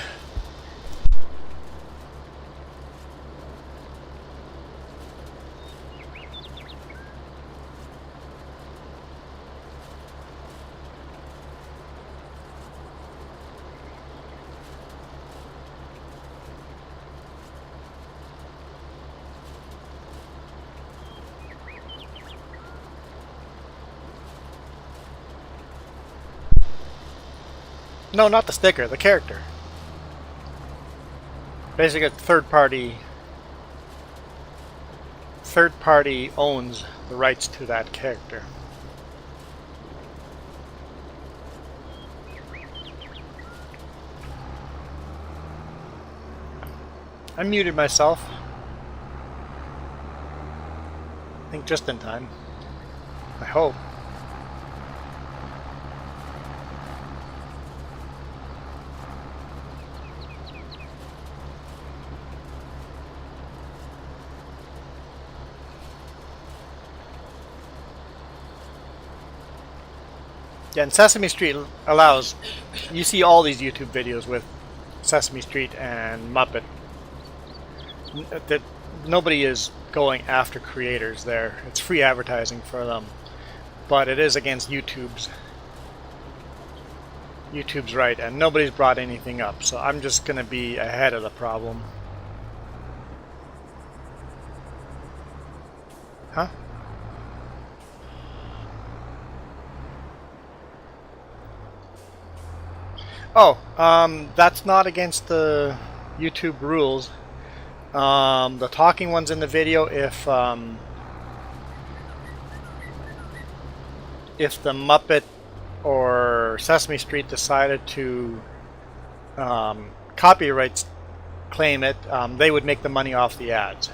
No, not the sticker, the character. Basically, third party owns the rights to that character. I muted myself. I think just in time. I hope. Yeah, and Sesame Street allows, you see all these YouTube videos with Sesame Street and Muppet. That nobody is going after creators there. It's free advertising for them. But it is against YouTube's YouTube's right, and nobody's brought anything up, so I'm just going to be ahead of the problem. Huh? Oh, that's not against the YouTube rules. The talking ones in the video, if the Muppet or Sesame Street decided to copyright claim it, they would make the money off the ads.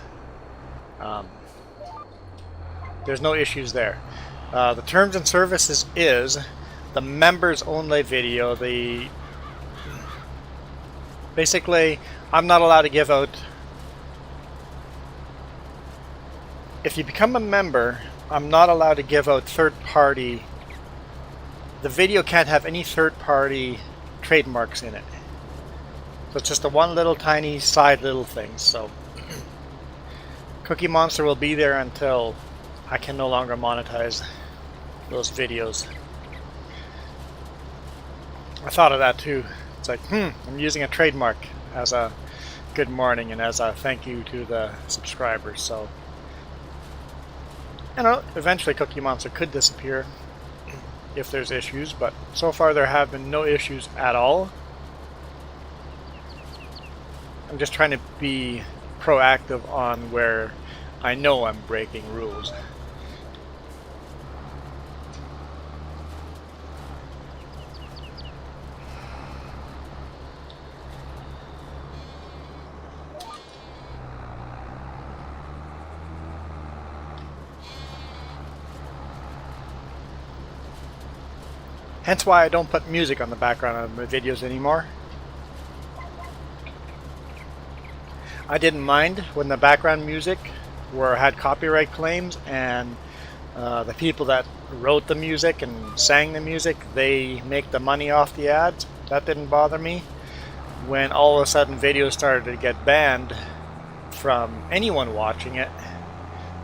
There's no issues there. The terms and services is the members only video. Basically, I'm not allowed to give out. If you become a member, I'm not allowed to give out third-party. The video can't have any third-party trademarks in it. So it's just a one little tiny side little thing. So Cookie Monster will be there until I can no longer monetize those videos. I thought of that too. It's like, I'm using a trademark as a good morning and as a thank you to the subscribers. So, you know, eventually Cookie Monster could disappear if there's issues, but so far there have been no issues at all. I'm just trying to be proactive on where I know I'm breaking rules. Hence why I don't put music on the background of my videos anymore. I didn't mind when the background music had copyright claims, and the people that wrote the music and sang the music, they make the money off the ads. That didn't bother me. When all of a sudden videos started to get banned from anyone watching it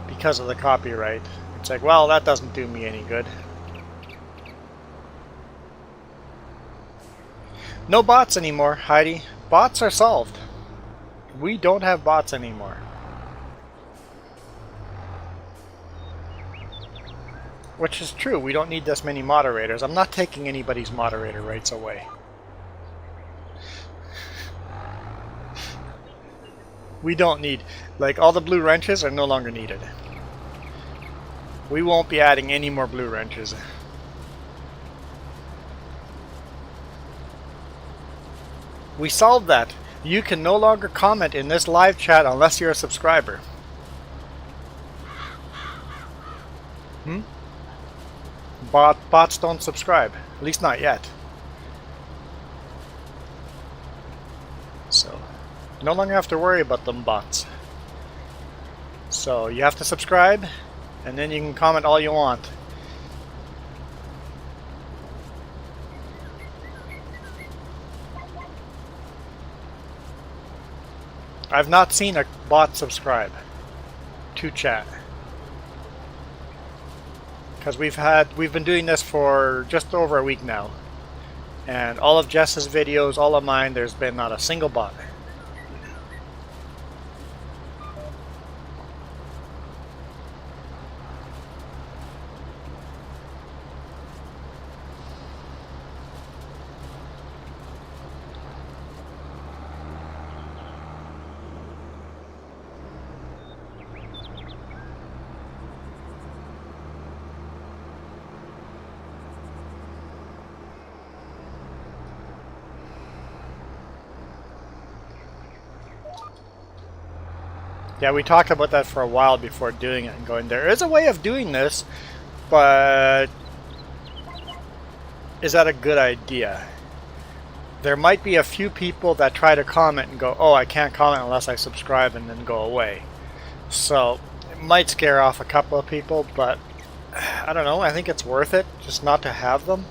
because of the copyright, it's like, well, that doesn't do me any good. No bots anymore, Heidi. Bots are solved. We don't have bots anymore. Which is true, we don't need this many moderators. I'm not taking anybody's moderator rights away. We don't need, like, all the blue wrenches are no longer needed. We won't be adding any more blue wrenches. We solved that. You can no longer comment in this live chat unless you're a subscriber. Bots don't subscribe. At least not yet. So, no longer have to worry about them bots. So, you have to subscribe, and then you can comment all you want. I've not seen a bot subscribe to chat. Because we've been doing this for just over a week now. And all of Jess's videos, all of mine, there's been not a single bot. Yeah, we talked about that for a while before doing it and going, there is a way of doing this, but is that a good idea? There might be a few people that try to comment and go, oh, I can't comment unless I subscribe, and then go away. So it might scare off a couple of people, but I don't know, I think it's worth it just not to have them.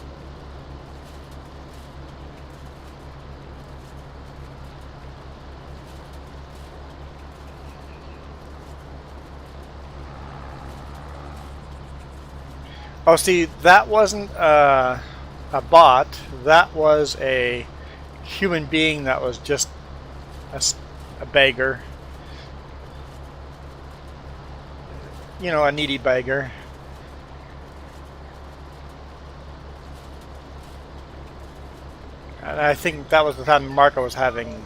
Oh, see, that wasn't a bot. That was a human being that was just a beggar. You know, a needy beggar. And I think that was the time Marco was having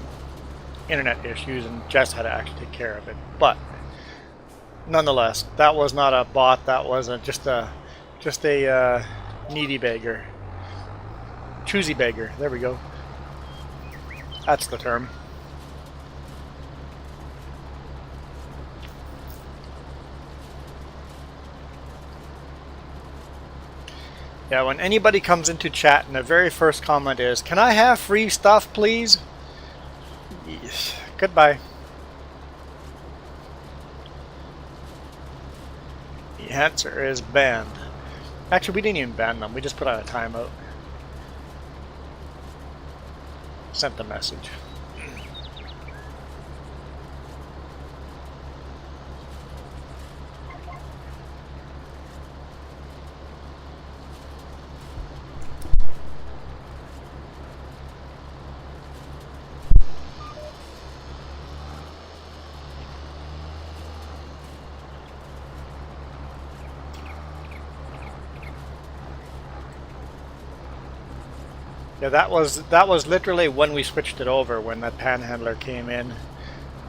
internet issues and Jess had to actually take care of it. But nonetheless, that was not a bot. That was just a needy beggar, choosy beggar. There we go. That's the term. Yeah, when anybody comes into chat and the very first comment is, "Can I have free stuff, please?" Yes. Goodbye. The answer is banned. Actually, we didn't even ban them. We just put out a timeout. Sent the message. Yeah, that was literally when we switched it over, when that panhandler came in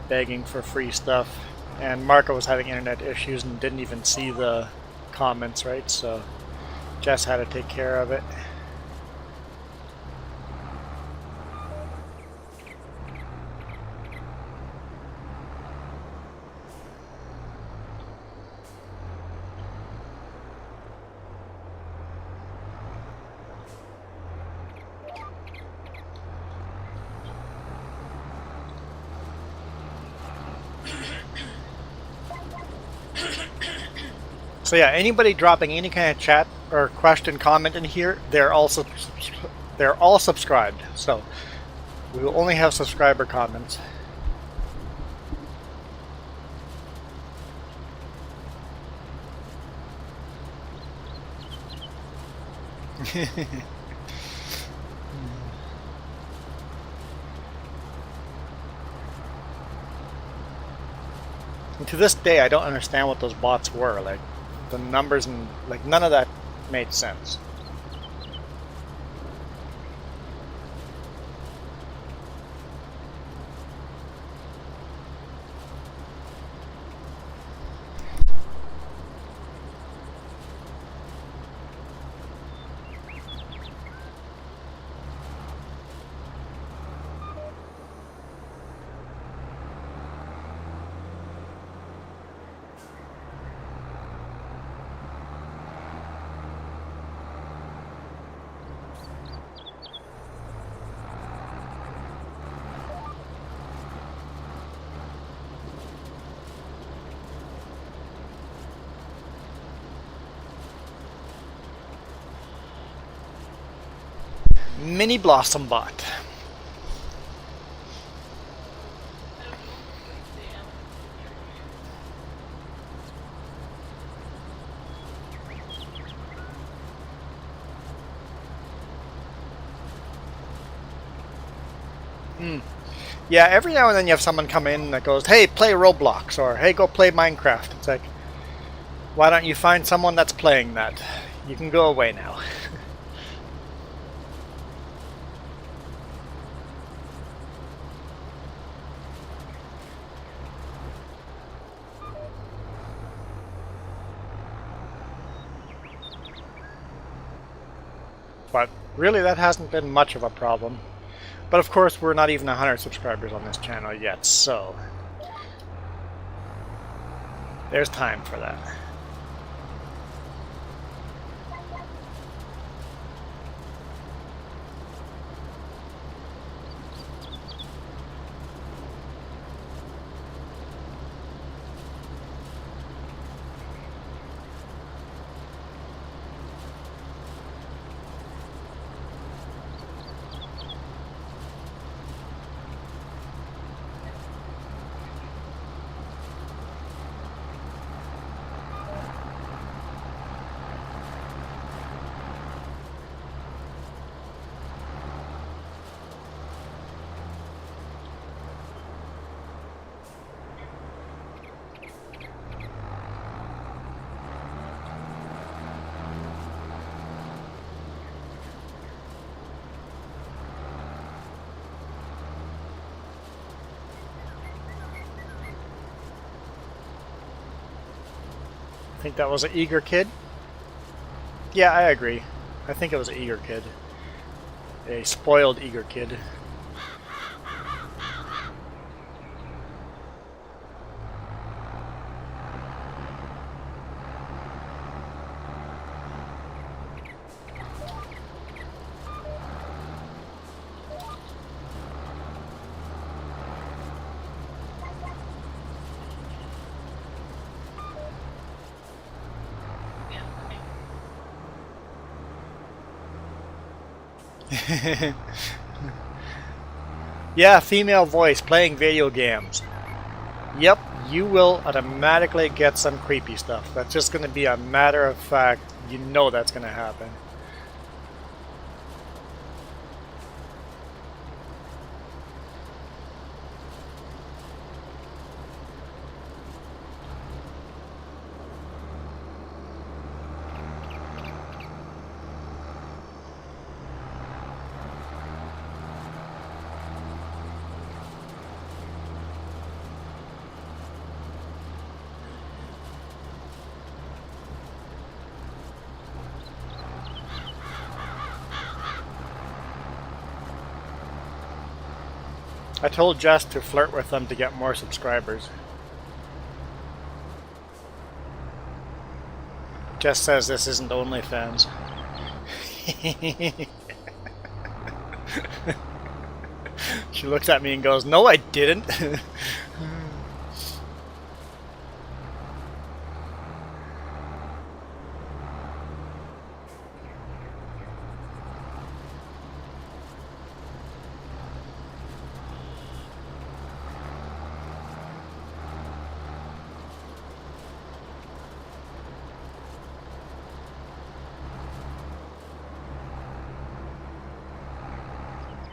begging for free stuff, and Marco was having internet issues and didn't even see the comments, right? So Jess had to take care of it. So yeah, anybody dropping any kind of chat or question, comment in here, they're all subscribed. So we will only have subscriber comments. And to this day, I don't understand what those bots were. Like, the numbers and like none of that made sense. Mini Blossom bot. Yeah, every now and then you have someone come in that goes, "Hey, play Roblox," or "Hey, go play Minecraft." It's like, why don't you find someone that's playing that? You can go away now. But really, that hasn't been much of a problem. But of course, we're not even 100 subscribers on this channel yet, so there's time for that. Think that was an eager kid? Yeah, I agree. I think it was an eager kid. A spoiled eager kid. Yeah, female voice playing video games. Yep, you will automatically get some creepy stuff. That's just going to be a matter of fact. You know that's going to happen. I told Jess to flirt with them to get more subscribers. Jess says this isn't OnlyFans. She looks at me and goes, "No, I didn't."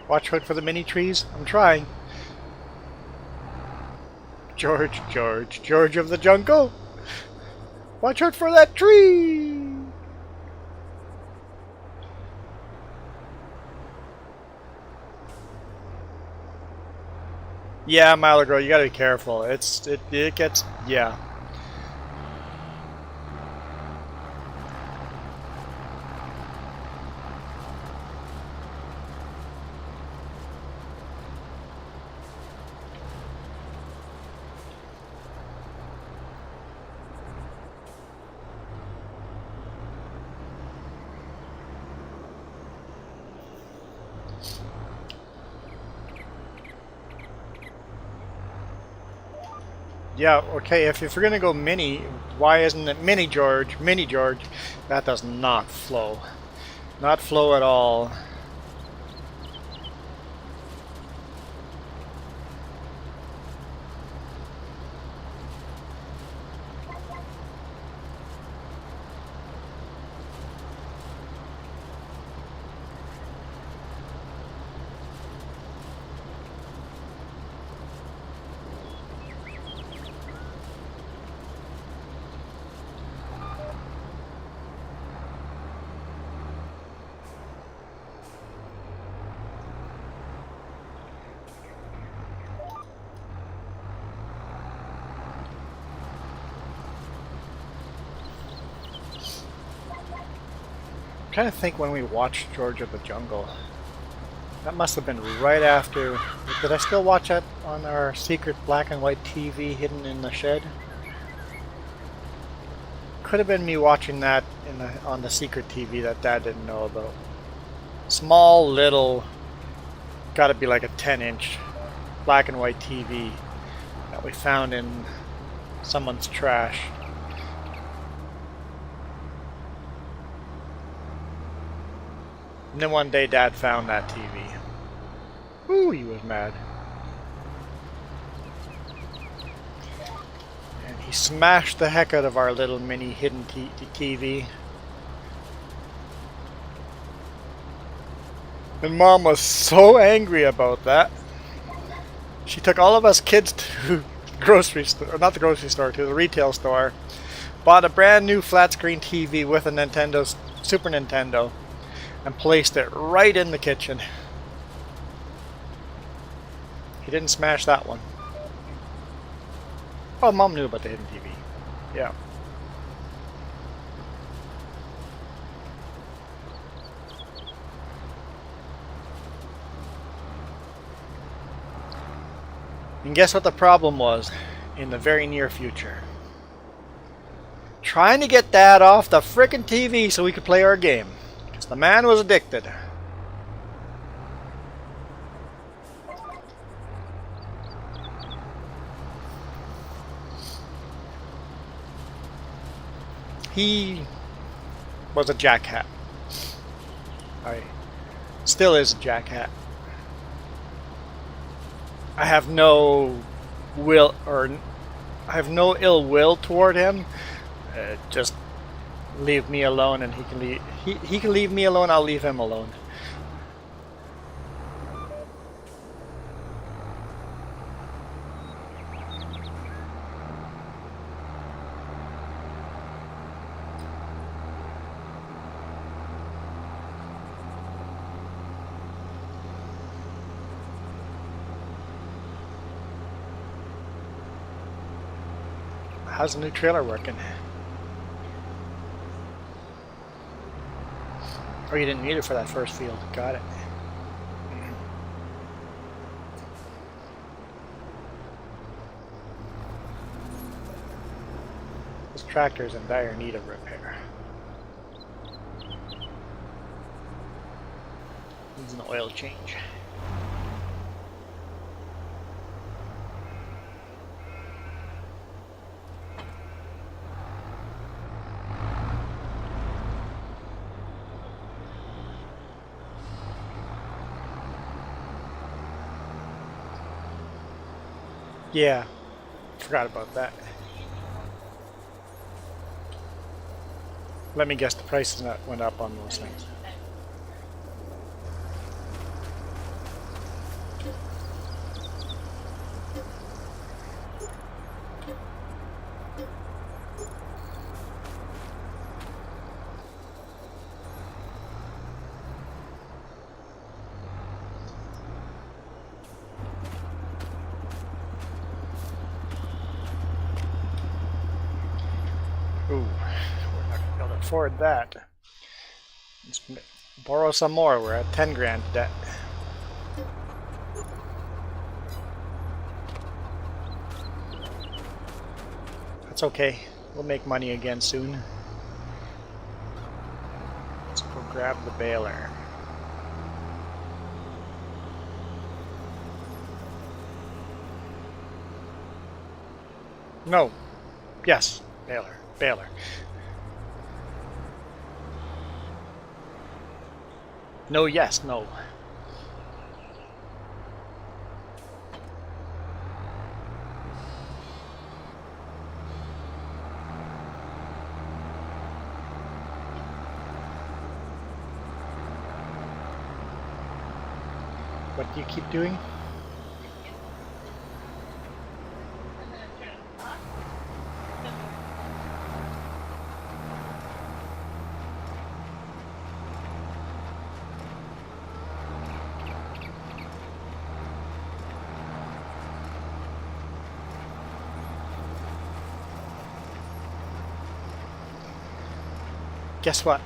Watch out for the mini trees. I'm trying. George, George, George of the jungle. Watch out for that tree. Yeah, Milo girl, you gotta be careful. It gets, yeah. Yeah, okay, if you're gonna go mini, why isn't it mini George? Mini George. That does not flow. Not flow at all. I'm trying to think when we watched George of the Jungle. That must have been right after. Did I still watch that on our secret black and white TV hidden in the shed? Could have been me watching that on the secret TV that Dad didn't know about. Small little, gotta be like a 10-inch black and white TV that we found in someone's trash. And then one day Dad found that TV. Ooh, he was mad. And he smashed the heck out of our little mini hidden TV. And Mom was so angry about that. She took all of us kids to the grocery store, not the grocery store, to the retail store. Bought a brand new flat screen TV with a Super Nintendo. And placed it right in the kitchen. He didn't smash that one. Oh, Mom knew about the hidden TV. Yeah. And guess what the problem was in the very near future? Trying to get Dad off the frickin' TV so we could play our game. Because the man was addicted. He was a jackhat. Still is a jackhat. I have no will, or I have no ill will toward him. Just leave me alone, and he can leave. He can leave me alone. I'll leave him alone. How's the new trailer working? Oh, you didn't need it for that first field. Got it. This tractor's in dire need of repair. Needs an oil change. Yeah, forgot about that. Let me guess, the prices went up on those things. Ooh, we're not going to be able to afford that. Let's borrow some more. We're at 10 grand debt. That's okay. We'll make money again soon. Let's go grab the baler. No. Yes, baler. Baler. No, yes, no. What do you keep doing? Guess what?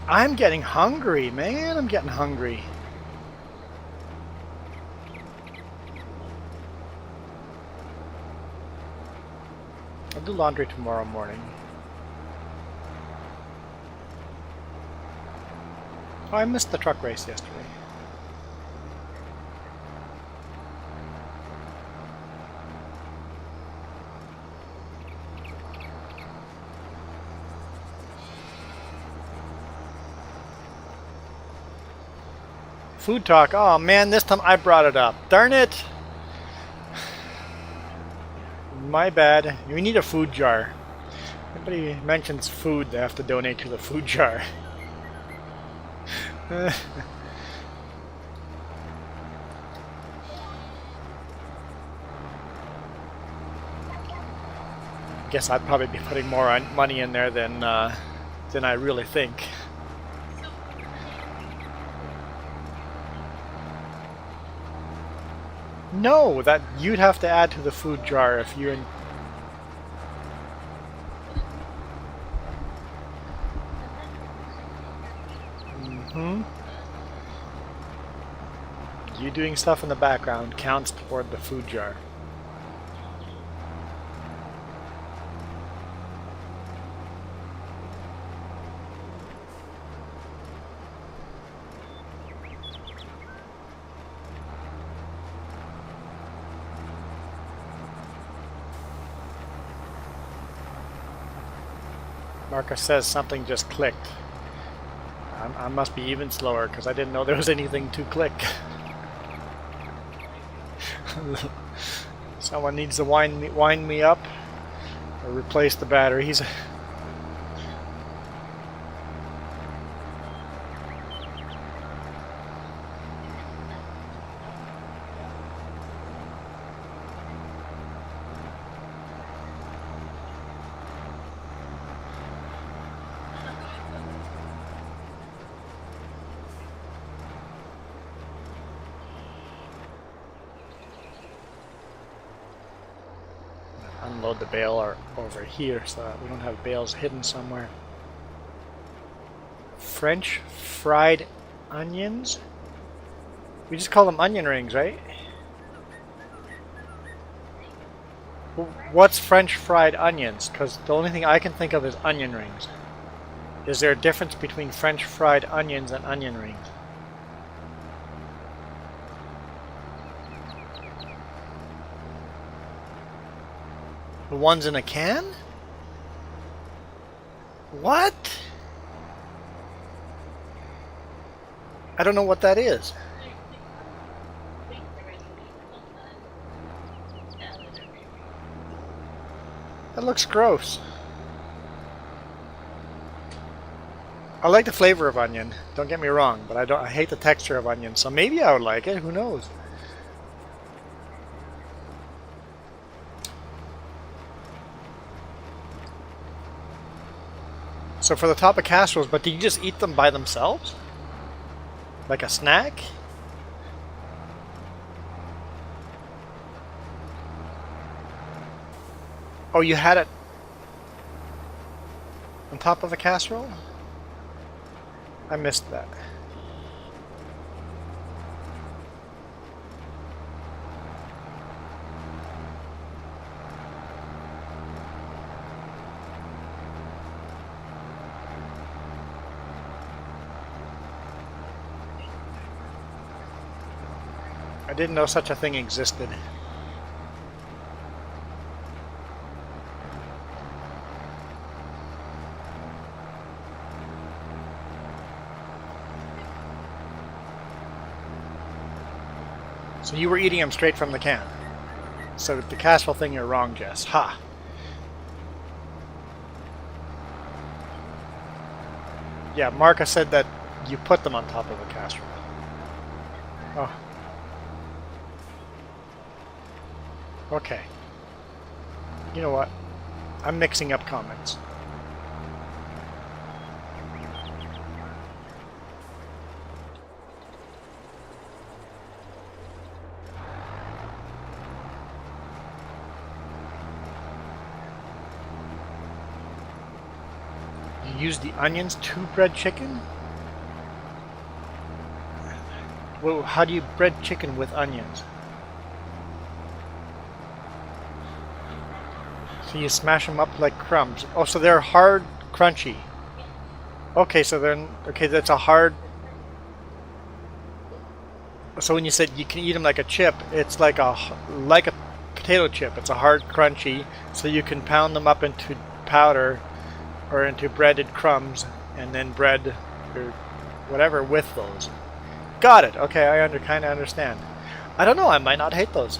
I'm getting hungry, man. I'm getting hungry. I'll do laundry tomorrow morning. Oh, I missed the truck race yesterday. Food talk. Oh man, this time I brought it up. Darn it! My bad. We need a food jar. Everybody mentions food, they have to donate to the food jar. Guess I'd probably be putting more money in there than I really think. No, that you'd have to add to the food jar if you and You doing stuff in the background counts toward the food jar. Marcus says something just clicked. I must be even slower because I didn't know there was anything to click. Someone needs to wind me up or replace the batteries. Unload the bale over here so that we don't have bales hidden somewhere. French fried onions? We just call them onion rings, right? What's French fried onions? Because the only thing I can think of is onion rings. Is there a difference between French fried onions and onion rings? The ones in a can? What? I don't know what that is. That looks gross. I like the flavor of onion, don't get me wrong, but I hate the texture of onion, so maybe I would like it, who knows? So for the top of casseroles, but do you just eat them by themselves? Like a snack? Oh, you had it on top of a casserole? I missed that. I didn't know such a thing existed. So you were eating them straight from the can. So the casserole thing, you're wrong, Jess. Ha! Yeah, Marcus said that you put them on top of a casserole. Oh. Okay. You know what? I'm mixing up comments. You use the onions to bread chicken? Well, how do you bread chicken with onions? So you smash them up like crumbs. Oh, so they're hard, crunchy. Okay, so then, okay, that's a hard. So when you said you can eat them like a chip, it's like a potato chip. It's a hard, crunchy. So you can pound them up into powder or into breaded crumbs, and then bread or whatever with those. Got it. Okay, I kind of understand. I don't know. I might not hate those.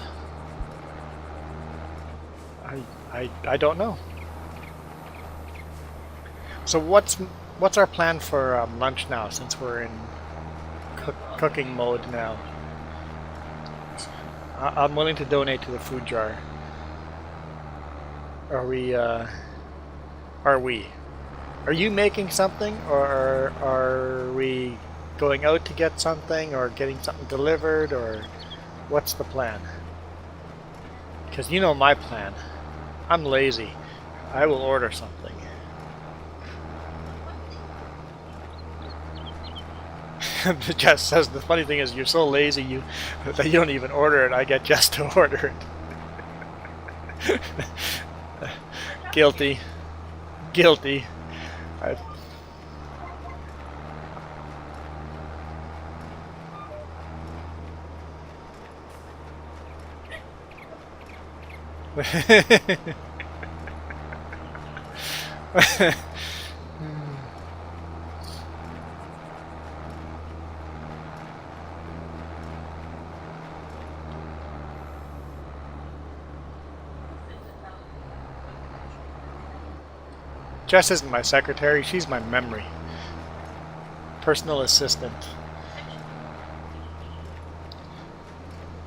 I don't know. So what's our plan for lunch now, since we're in cooking mode now? I'm willing to donate to the food jar. Are we? Are you making something, or are we going out to get something, or getting something delivered, or what's the plan? Because you know my plan. I'm lazy. I will order something. Jess says the funny thing is you're so lazy that you don't even order it. I get Jess to order it. Guilty. Guilty. Jess isn't my secretary, she's my memory. Personal assistant.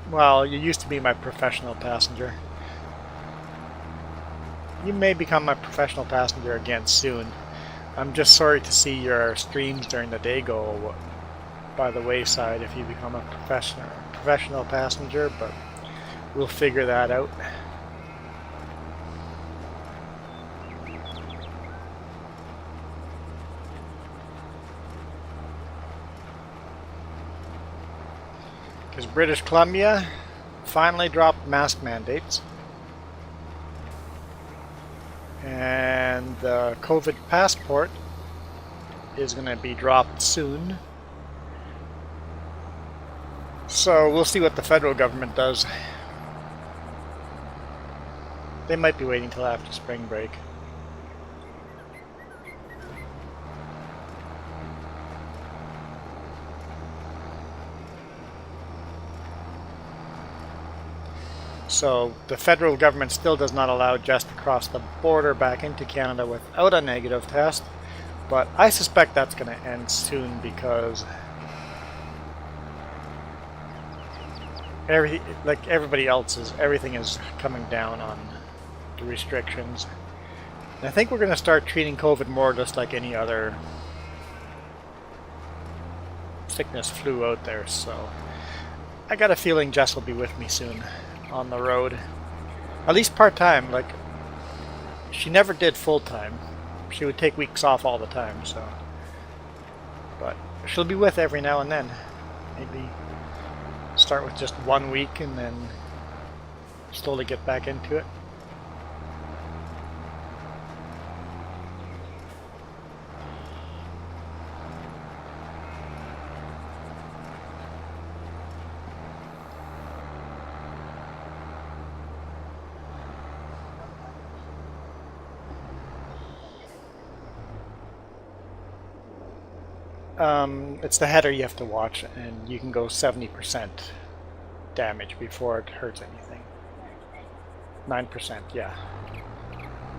Well, you used to be my professional passenger. You may become my professional passenger again soon. I'm just sorry to see your streams during the day go by the wayside if you become a professional passenger, but we'll figure that out. Because British Columbia finally dropped mask mandates. And the COVID passport is going to be dropped soon. So we'll see what the federal government does. They might be waiting till after spring break. So the federal government still does not allow Jess to cross the border back into Canada without a negative test, but I suspect that's going to end soon because like everybody else everything is coming down on the restrictions. And I think we're going to start treating COVID more just like any other sickness, flu out there. So I got a feeling Jess will be with me soon on the road, at least part-time. Like, she never did full-time. She would take weeks off all the time, so, but she'll be with every now and then. Maybe start with just 1 week and then slowly get back into it. It's the header you have to watch, and you can go 70% damage before it hurts anything. 9%, yeah.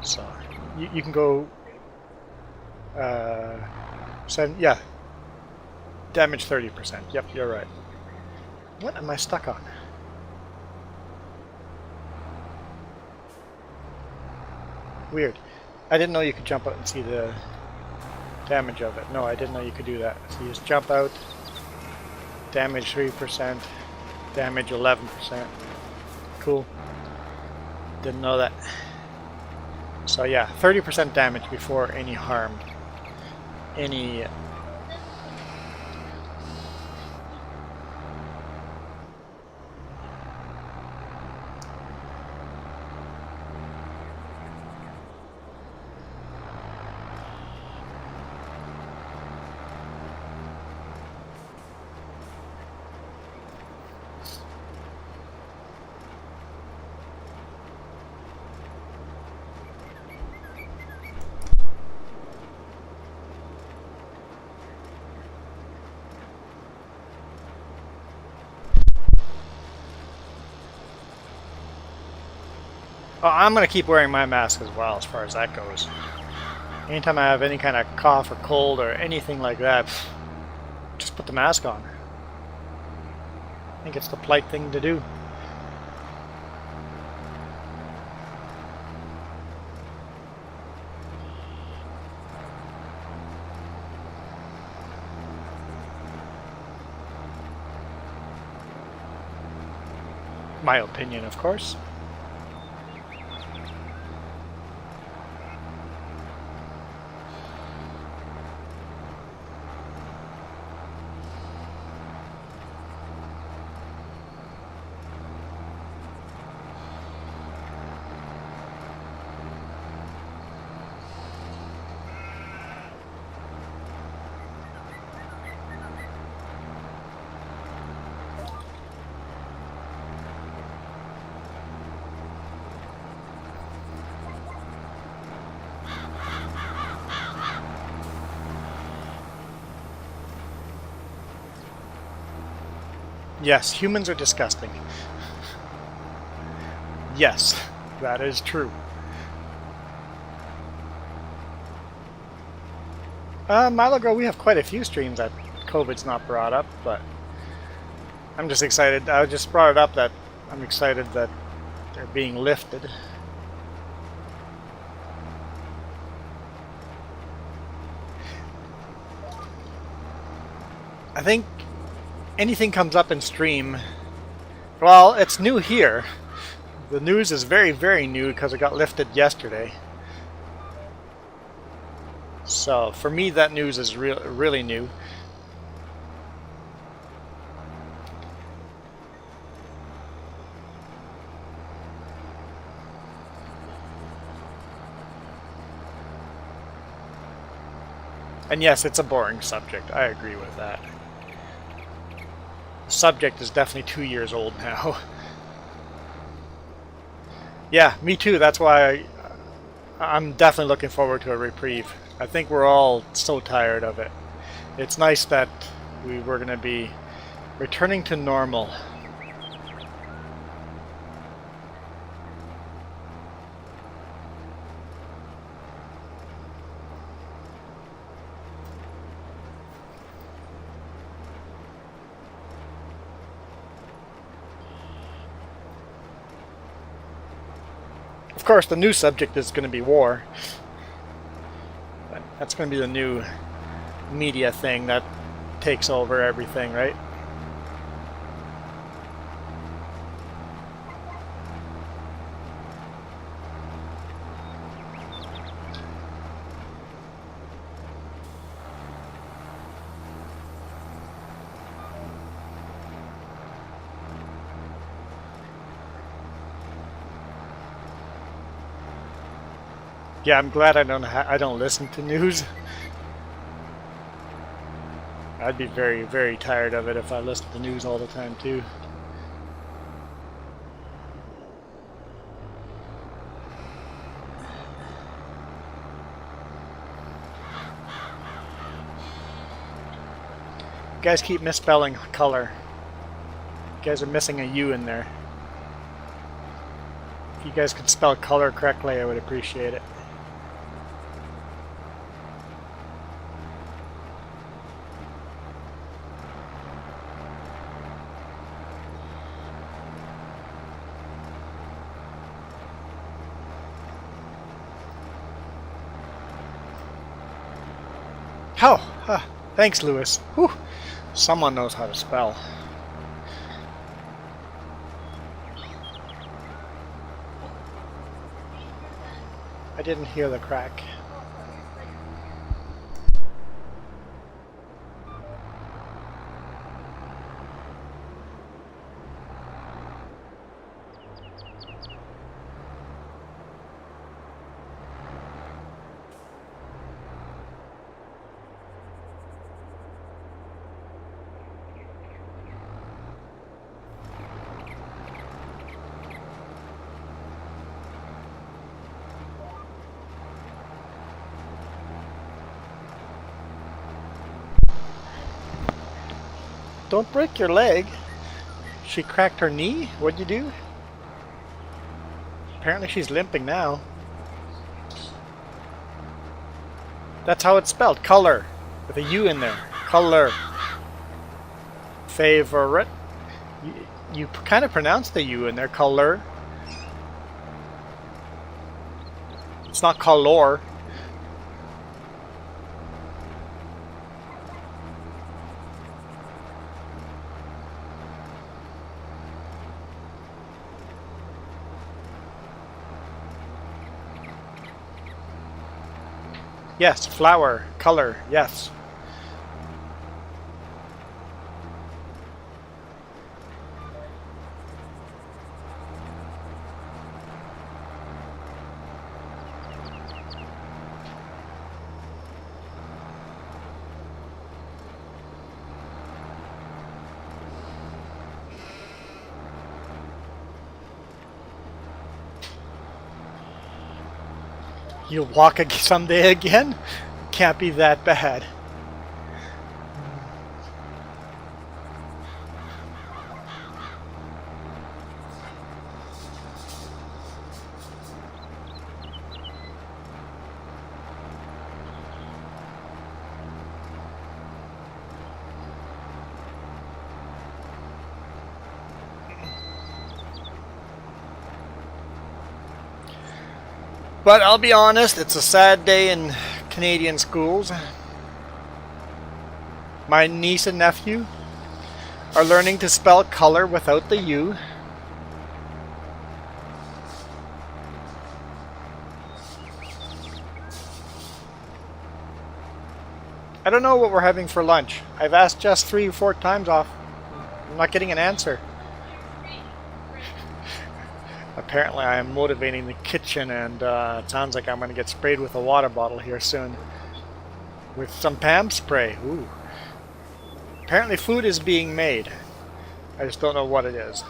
So you can go yeah, damage 30%. Yep, you're right. What am I stuck on? Weird. I didn't know you could jump out and see the damage of it. No, I didn't know you could do that. So you just jump out, damage 3%, damage 11%. Cool. Didn't know that. So yeah, 30% damage before any harm. Any I'm going to keep wearing my mask as well, as far as that goes. Anytime I have any kind of cough or cold or anything like that, just put the mask on. I think it's the polite thing to do. My opinion, of course. Yes, humans are disgusting. Yes, that is true. Milo Girl, we have quite a few streams that COVID's not brought up, but I'm just excited. I just brought it up that I'm excited that they're being lifted. I think anything comes up in stream, well, it's new here. The news is very, very new because it got lifted yesterday. So for me, that news is really new. And yes, it's a boring subject. I agree with that. The subject is definitely 2 years old now. Yeah, me too. That's why I'm definitely looking forward to a reprieve. I think we're all so tired of it. It's nice that we're going to be returning to normal. Of course, the new subject is going to be war. That's going to be the new media thing that takes over everything, right? Yeah, I'm glad I don't listen to news. I'd be very, very tired of it if I listened to news all the time too. You guys keep misspelling color. You guys are missing a U in there. If you guys could spell color correctly, I would appreciate it. Oh, thanks, Lewis. Whew. Someone knows how to spell. I didn't hear the crack. Don't break your leg. She cracked her knee? What'd you do? Apparently she's limping now. That's how it's spelled. Color. With a U in there. Color. Favorite. You kind of pronounce the U in there. Color. It's not color. Yes, flower, color, yes. You'll walk someday again? Can't be that bad. But I'll be honest, it's a sad day in Canadian schools. My niece and nephew are learning to spell color without the U. I don't know what we're having for lunch. I've asked Jess 3 or 4 times off. I'm not getting an answer. Apparently I am motivating the kitchen, and it sounds like I'm going to get sprayed with a water bottle here soon. With some Pam spray. Ooh. Apparently food is being made. I just don't know what it is.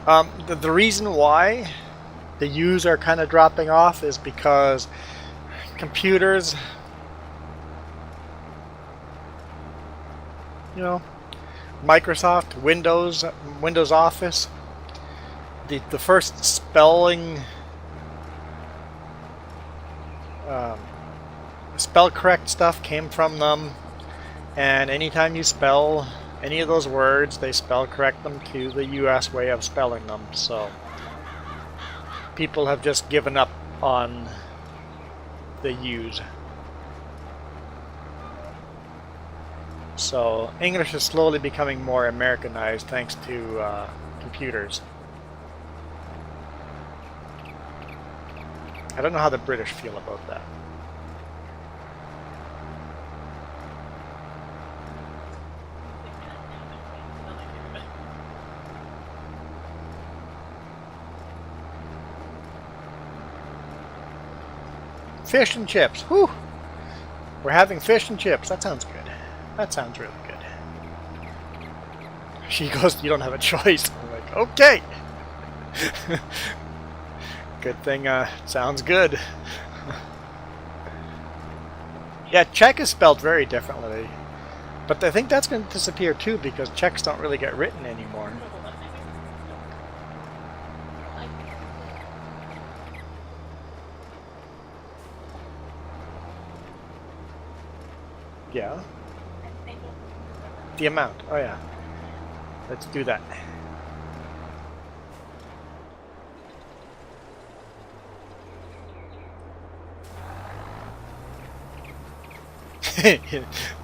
The reason why the U's are kind of dropping off is because computers, you know, Microsoft, Windows Office, the first spelling, spell correct stuff came from them, and anytime you spell any of those words, they spell correct them to the US way of spelling them. So people have just given up on the U's. So English is slowly becoming more Americanized thanks to computers. I don't know how the British feel about that. Fish and chips. Whew! We're having fish and chips. That sounds good. That sounds really good. She goes, you don't have a choice. I'm like, okay. Good thing, sounds good. Yeah, Czech is spelled very differently. But I think that's going to disappear too, because Czechs don't really get written anymore. Yeah. The amount. Oh yeah. Let's do that.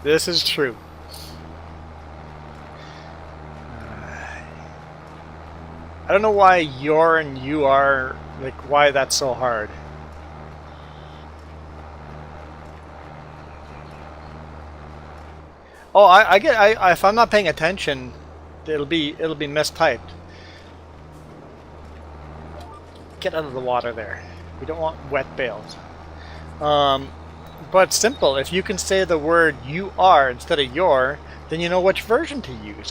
This is true. I don't know why you're and you are, like, why that's so hard. Oh, I get. If I'm not paying attention, it'll be mistyped. Get out of the water there. We don't want wet bales. But simple. If you can say the word "you are" instead of "your," then you know which version to use.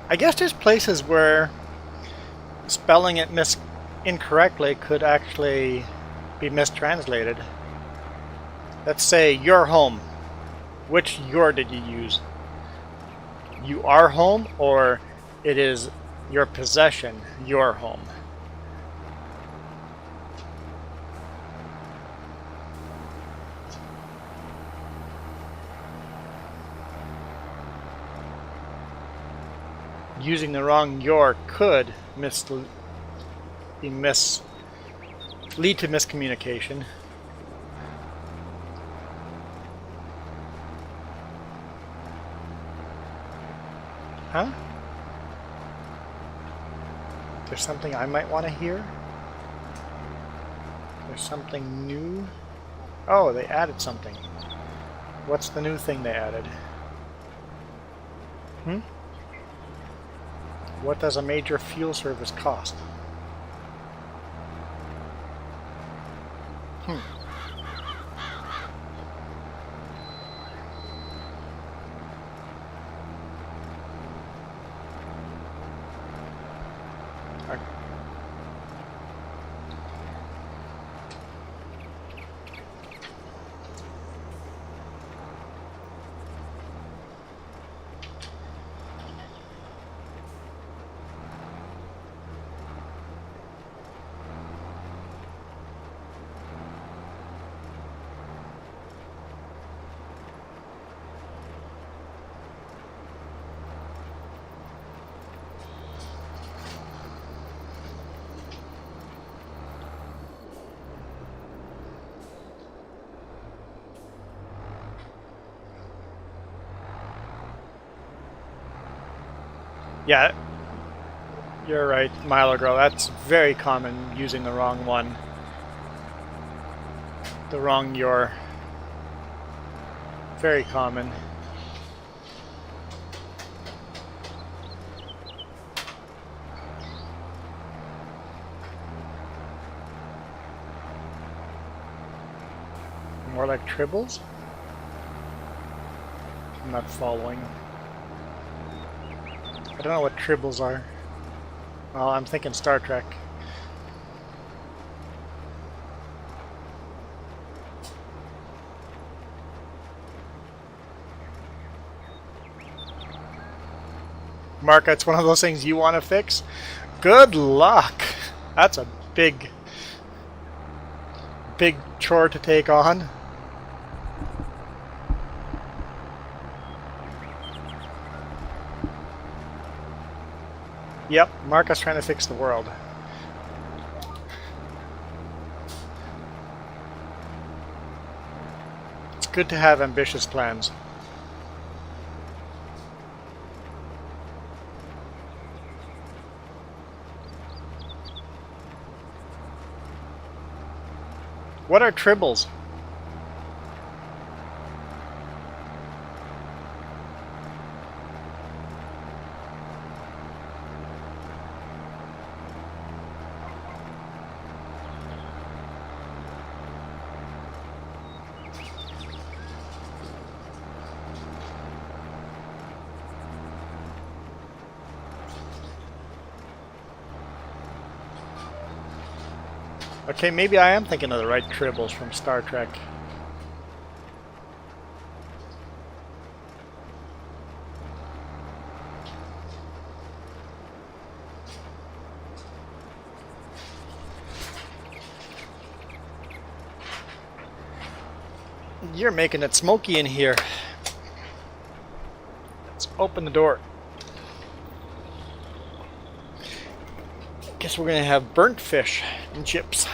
I guess there's places where spelling it incorrectly could actually be mistranslated. Let's say your home. Which your did you use? You are home, or it is your possession, your home? Using the wrong "your" could lead to miscommunication. Huh? There's something I might want to hear. There's something new. Oh, they added something. What's the new thing they added? What does a major fuel service cost? Yeah, you're right, Milo Girl. That's very common, using the wrong one. The wrong your. Very common. More like tribbles? I'm not following. I don't know what tribbles are. Well, I'm thinking Star Trek. Mark, it's one of those things you want to fix? Good luck! That's a big chore to take on. Yep, Marcus trying to fix the world. It's good to have ambitious plans. What are tribbles? Okay, maybe I am thinking of the right tribbles from Star Trek. You're making it smoky in here. Let's open the door. Guess we're gonna have burnt fish and chips.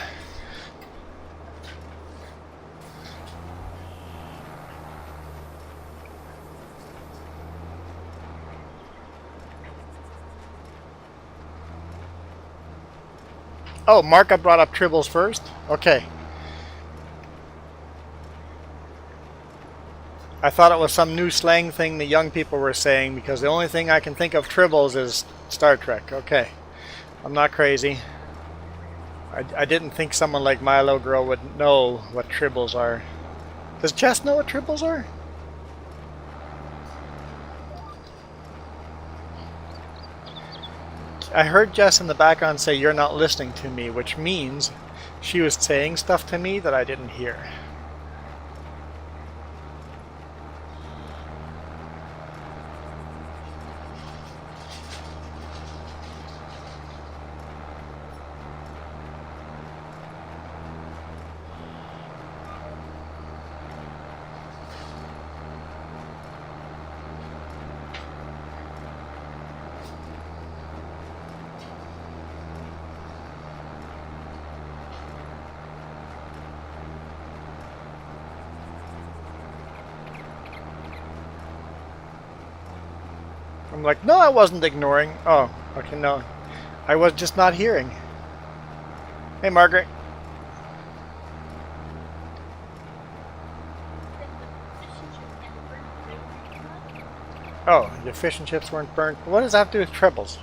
Oh, Mark, I brought up tribbles first? Okay. I thought it was some new slang thing the young people were saying, because the only thing I can think of tribbles is Star Trek. Okay. I'm not crazy. I didn't think someone like Milo Girl would know what tribbles are. Does Jess know what tribbles are? I heard Jess in the background say, "You're not listening to me," which means she was saying stuff to me that I didn't hear. I'm like, no, I wasn't ignoring. Oh, okay, no. I was just not hearing. Hey, Margaret. Oh, your fish and chips weren't burnt. What does that have to do with tribbles?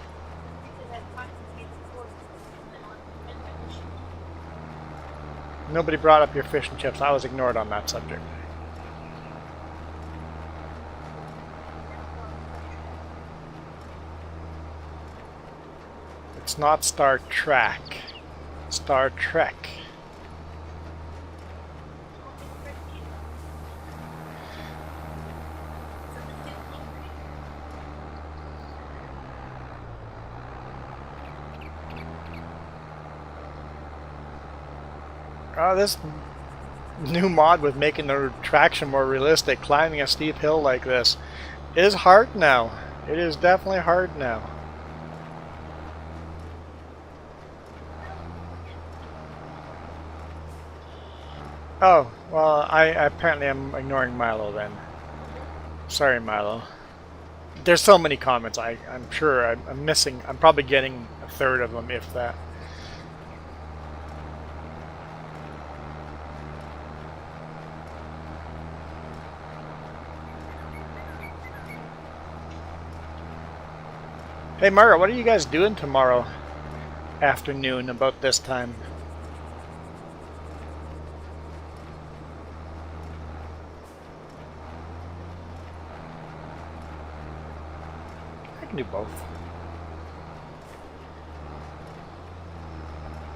Nobody brought up your fish and chips. I was ignored on that subject. It's not Star Trek. Star Trek. Oh, this new mod with making the traction more realistic, climbing a steep hill like this, is hard now. It is definitely hard now. Oh, well, I apparently am ignoring Milo then. Sorry, Milo. There's so many comments, I'm sure I'm missing. I'm probably getting a third of them, if that. Hey Margaret, what are you guys doing tomorrow afternoon about this time? I can do both.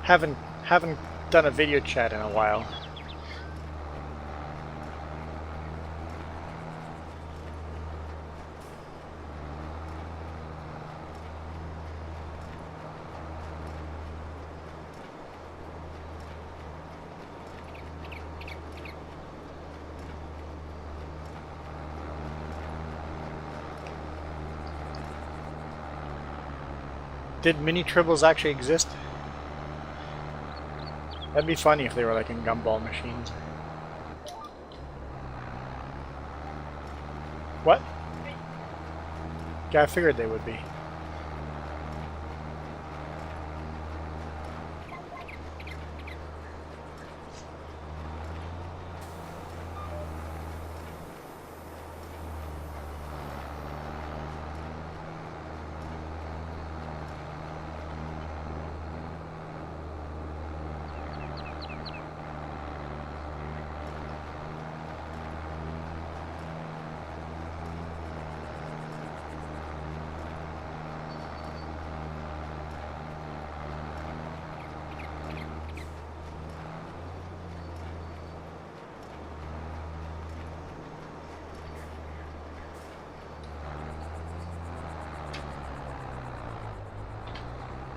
Haven't done a video chat in a while. Did mini tribbles actually exist? That'd be funny if they were like in gumball machines. What? Yeah, I figured they would be.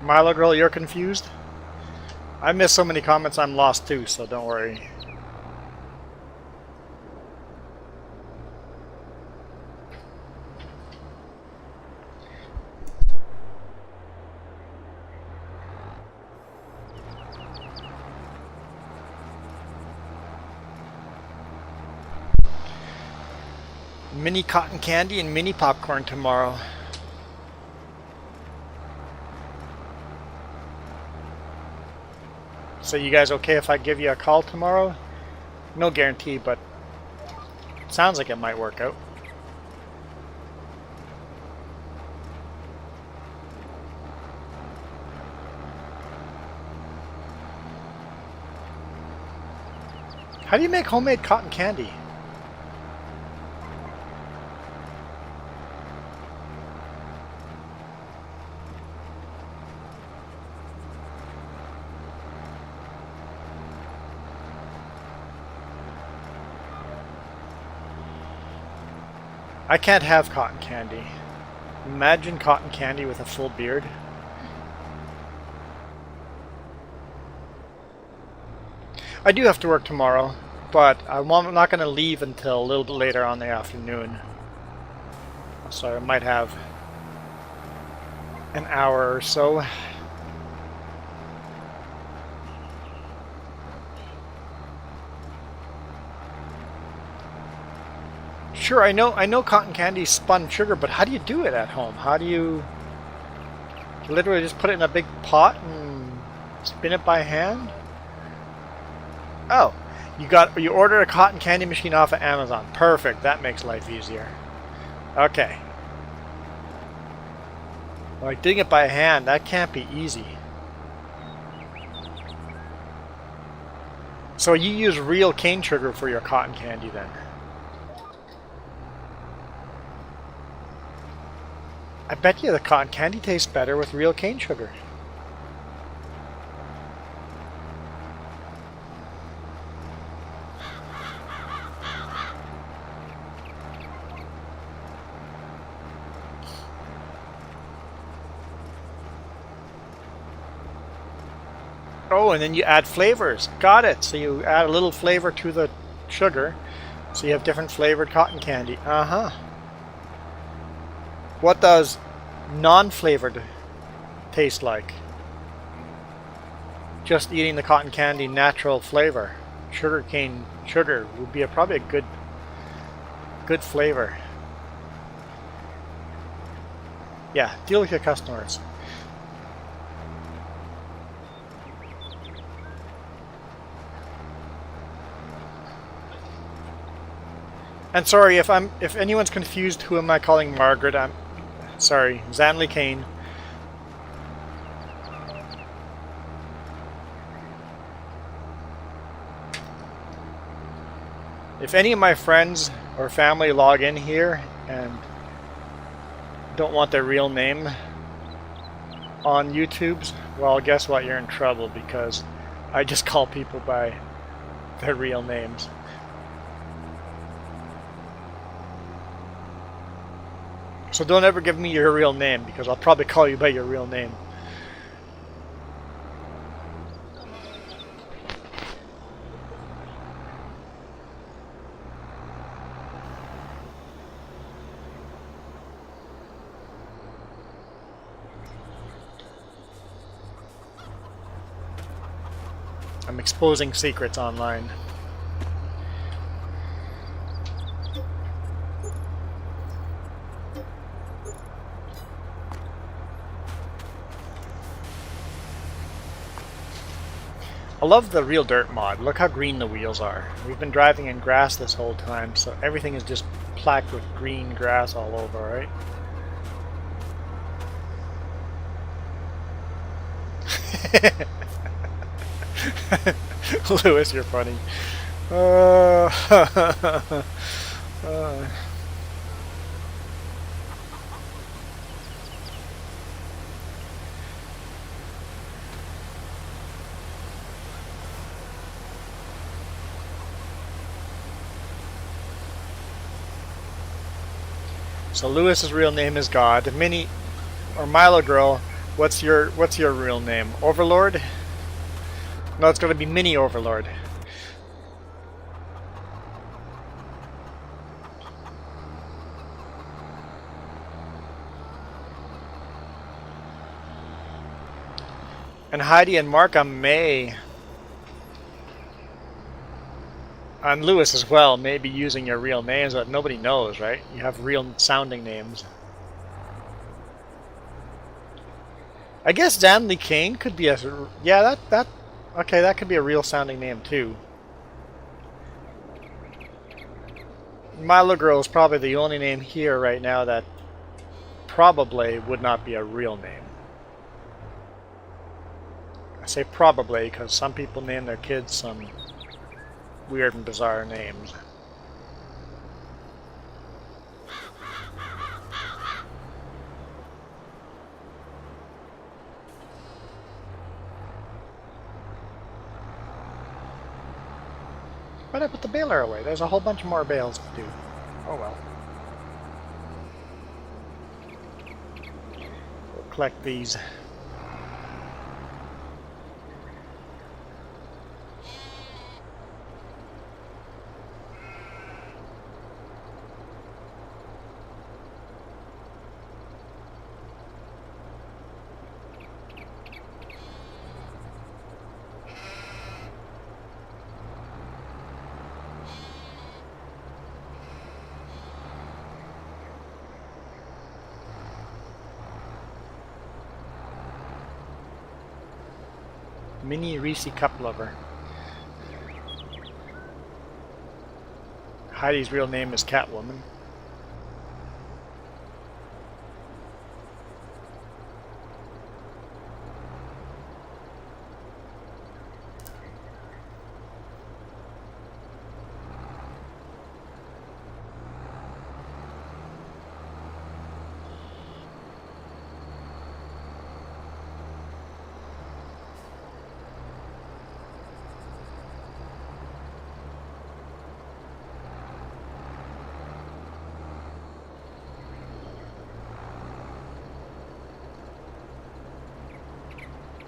Milo girl, you're confused? I missed so many comments I'm lost too, so don't worry. Mini cotton candy and mini popcorn tomorrow. So you guys okay if I give you a call tomorrow? No guarantee, but it sounds like it might work out. How do you make homemade cotton candy? I can't have cotton candy. Imagine cotton candy with a full beard. I do have to work tomorrow, but I'm not going to leave until a little bit later on in the afternoon. So I might have an hour or so. Sure, I know cotton candy is spun sugar, but how do you do it at home? How do you Literally just put it in a big pot and spin it by hand? Oh, you ordered a cotton candy machine off of Amazon. Perfect. That makes life easier. Okay. Like doing it by hand, that can't be easy. So you use real cane sugar for your cotton candy then? I bet you the cotton candy tastes better with real cane sugar. Oh, and then you add flavors. Got it. So you add a little flavor to the sugar. So you have different flavored cotton candy. Uh-huh. What does non-flavored taste like? Just eating the cotton candy natural flavor. Sugarcane sugar would be probably a good flavor. Yeah, deal with your customers. And sorry if anyone's confused, who am I calling Margaret? I'm sorry, Zanley Kane. If any of my friends or family log in here and don't want their real name on YouTube's, well, guess what? You're in trouble because I just call people by their real names. So don't ever give me your real name because I'll probably call you by your real name. I'm exposing secrets online. I love the Real Dirt mod. Look how green the wheels are. We've been driving in grass this whole time, so everything is just plaqued with green grass all over, right? Lewis, you're funny. So Lewis's real name is God. Minnie or Milo Girl, what's your real name? Overlord? No, it's gonna be Mini Overlord. And Heidi and Mark, I'm May. And Lewis as well, maybe using your real names, but nobody knows, right? You have real sounding names. I guess Danley Kane could be a... Yeah, okay, that could be a real sounding name too. Milo Girl is probably the only name here right now that probably would not be a real name. I say probably because some people name their kids some weird and bizarre names. Why'd I put the baler away? There's a whole bunch more bales to do. Oh well. We'll collect these. Mini Reese cup lover. Heidi's real name is Catwoman.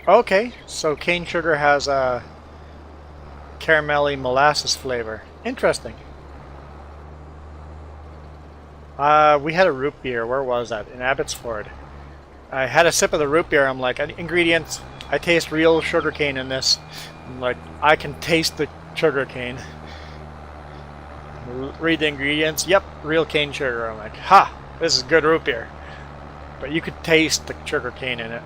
Okay, so cane sugar has a caramelly molasses flavor. Interesting. We had a root beer. Where was that? In Abbotsford. I had a sip of the root beer. I'm like, ingredients. I taste real sugar cane in this. I'm like, I can taste the sugar cane. Read the ingredients. Yep, real cane sugar. I'm like, ha, this is good root beer. But you could taste the sugar cane in it.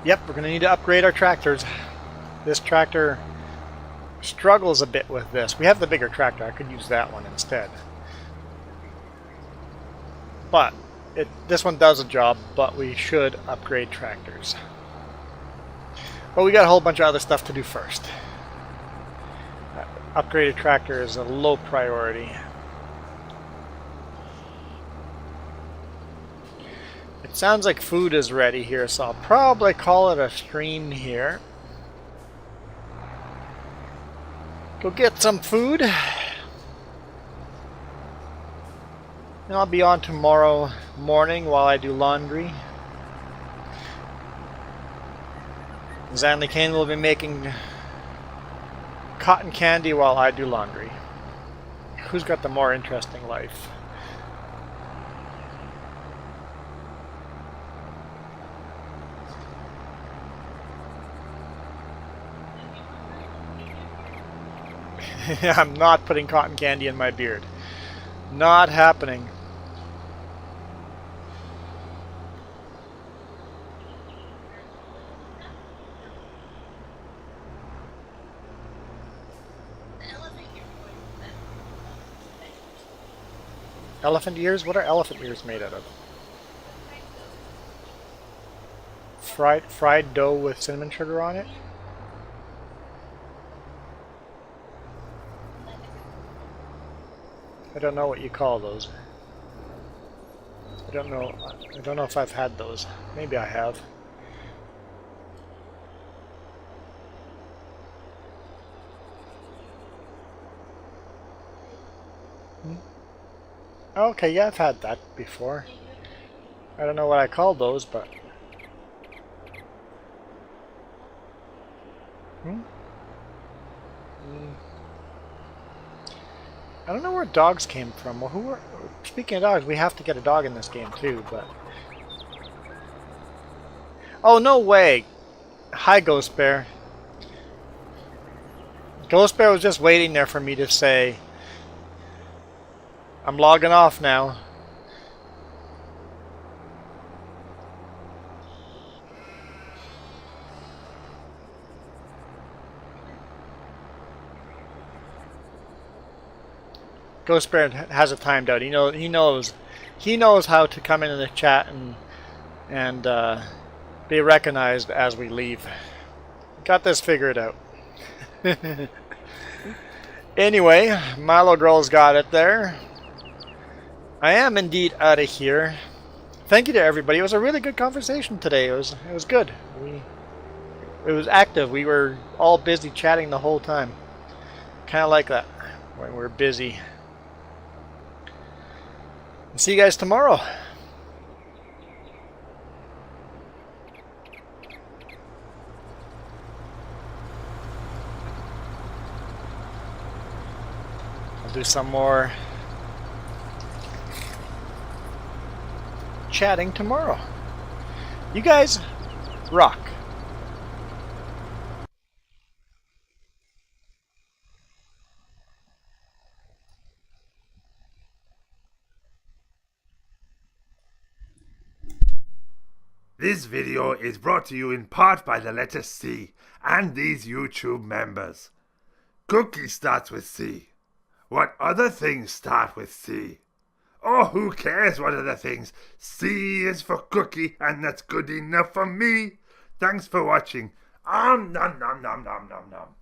Yep, we're going to need to upgrade our tractors. This tractor struggles a bit with this. We have the bigger tractor. I could use that one instead. But this one does a job, but we should upgrade tractors. But we got a whole bunch of other stuff to do first. Upgraded tractor is a low priority. It sounds like food is ready here, so I'll probably call it a stream here. Go get some food. And I'll be on tomorrow morning while I do laundry. Zanley Kane will be making cotton candy while I do laundry. Who's got the more interesting life? I'm not putting cotton candy in my beard. Not happening. Elephant ears? What are elephant ears made out of? Fried dough with cinnamon sugar on it? I don't know what you call those. I don't know if I've had those. Maybe I have. Okay, yeah, I've had that before. I don't know what I call those, but... I don't know where dogs came from. Well, speaking of dogs, we have to get a dog in this game too, but... Oh, no way! Hi, Ghost Bear. Ghost Bear was just waiting there for me to say, I'm logging off now. Ghost Bear has it timed out. He knows how to come into the chat and be recognized as we leave. Got this figured out. Anyway, Milo Girl's got it there. I am indeed out of here. Thank you to everybody. It was a really good conversation today. It was good. It was active. We were all busy chatting the whole time. Kind of like that when we're busy. See you guys tomorrow. I'll do some more chatting tomorrow. You guys rock. This video is brought to you in part by the letter C and these YouTube members. Cookie starts with C. What other things start with C? Oh, who cares what other things? C is for cookie, and that's good enough for me. Thanks for watching. Nom nom nom nom nom nom nom.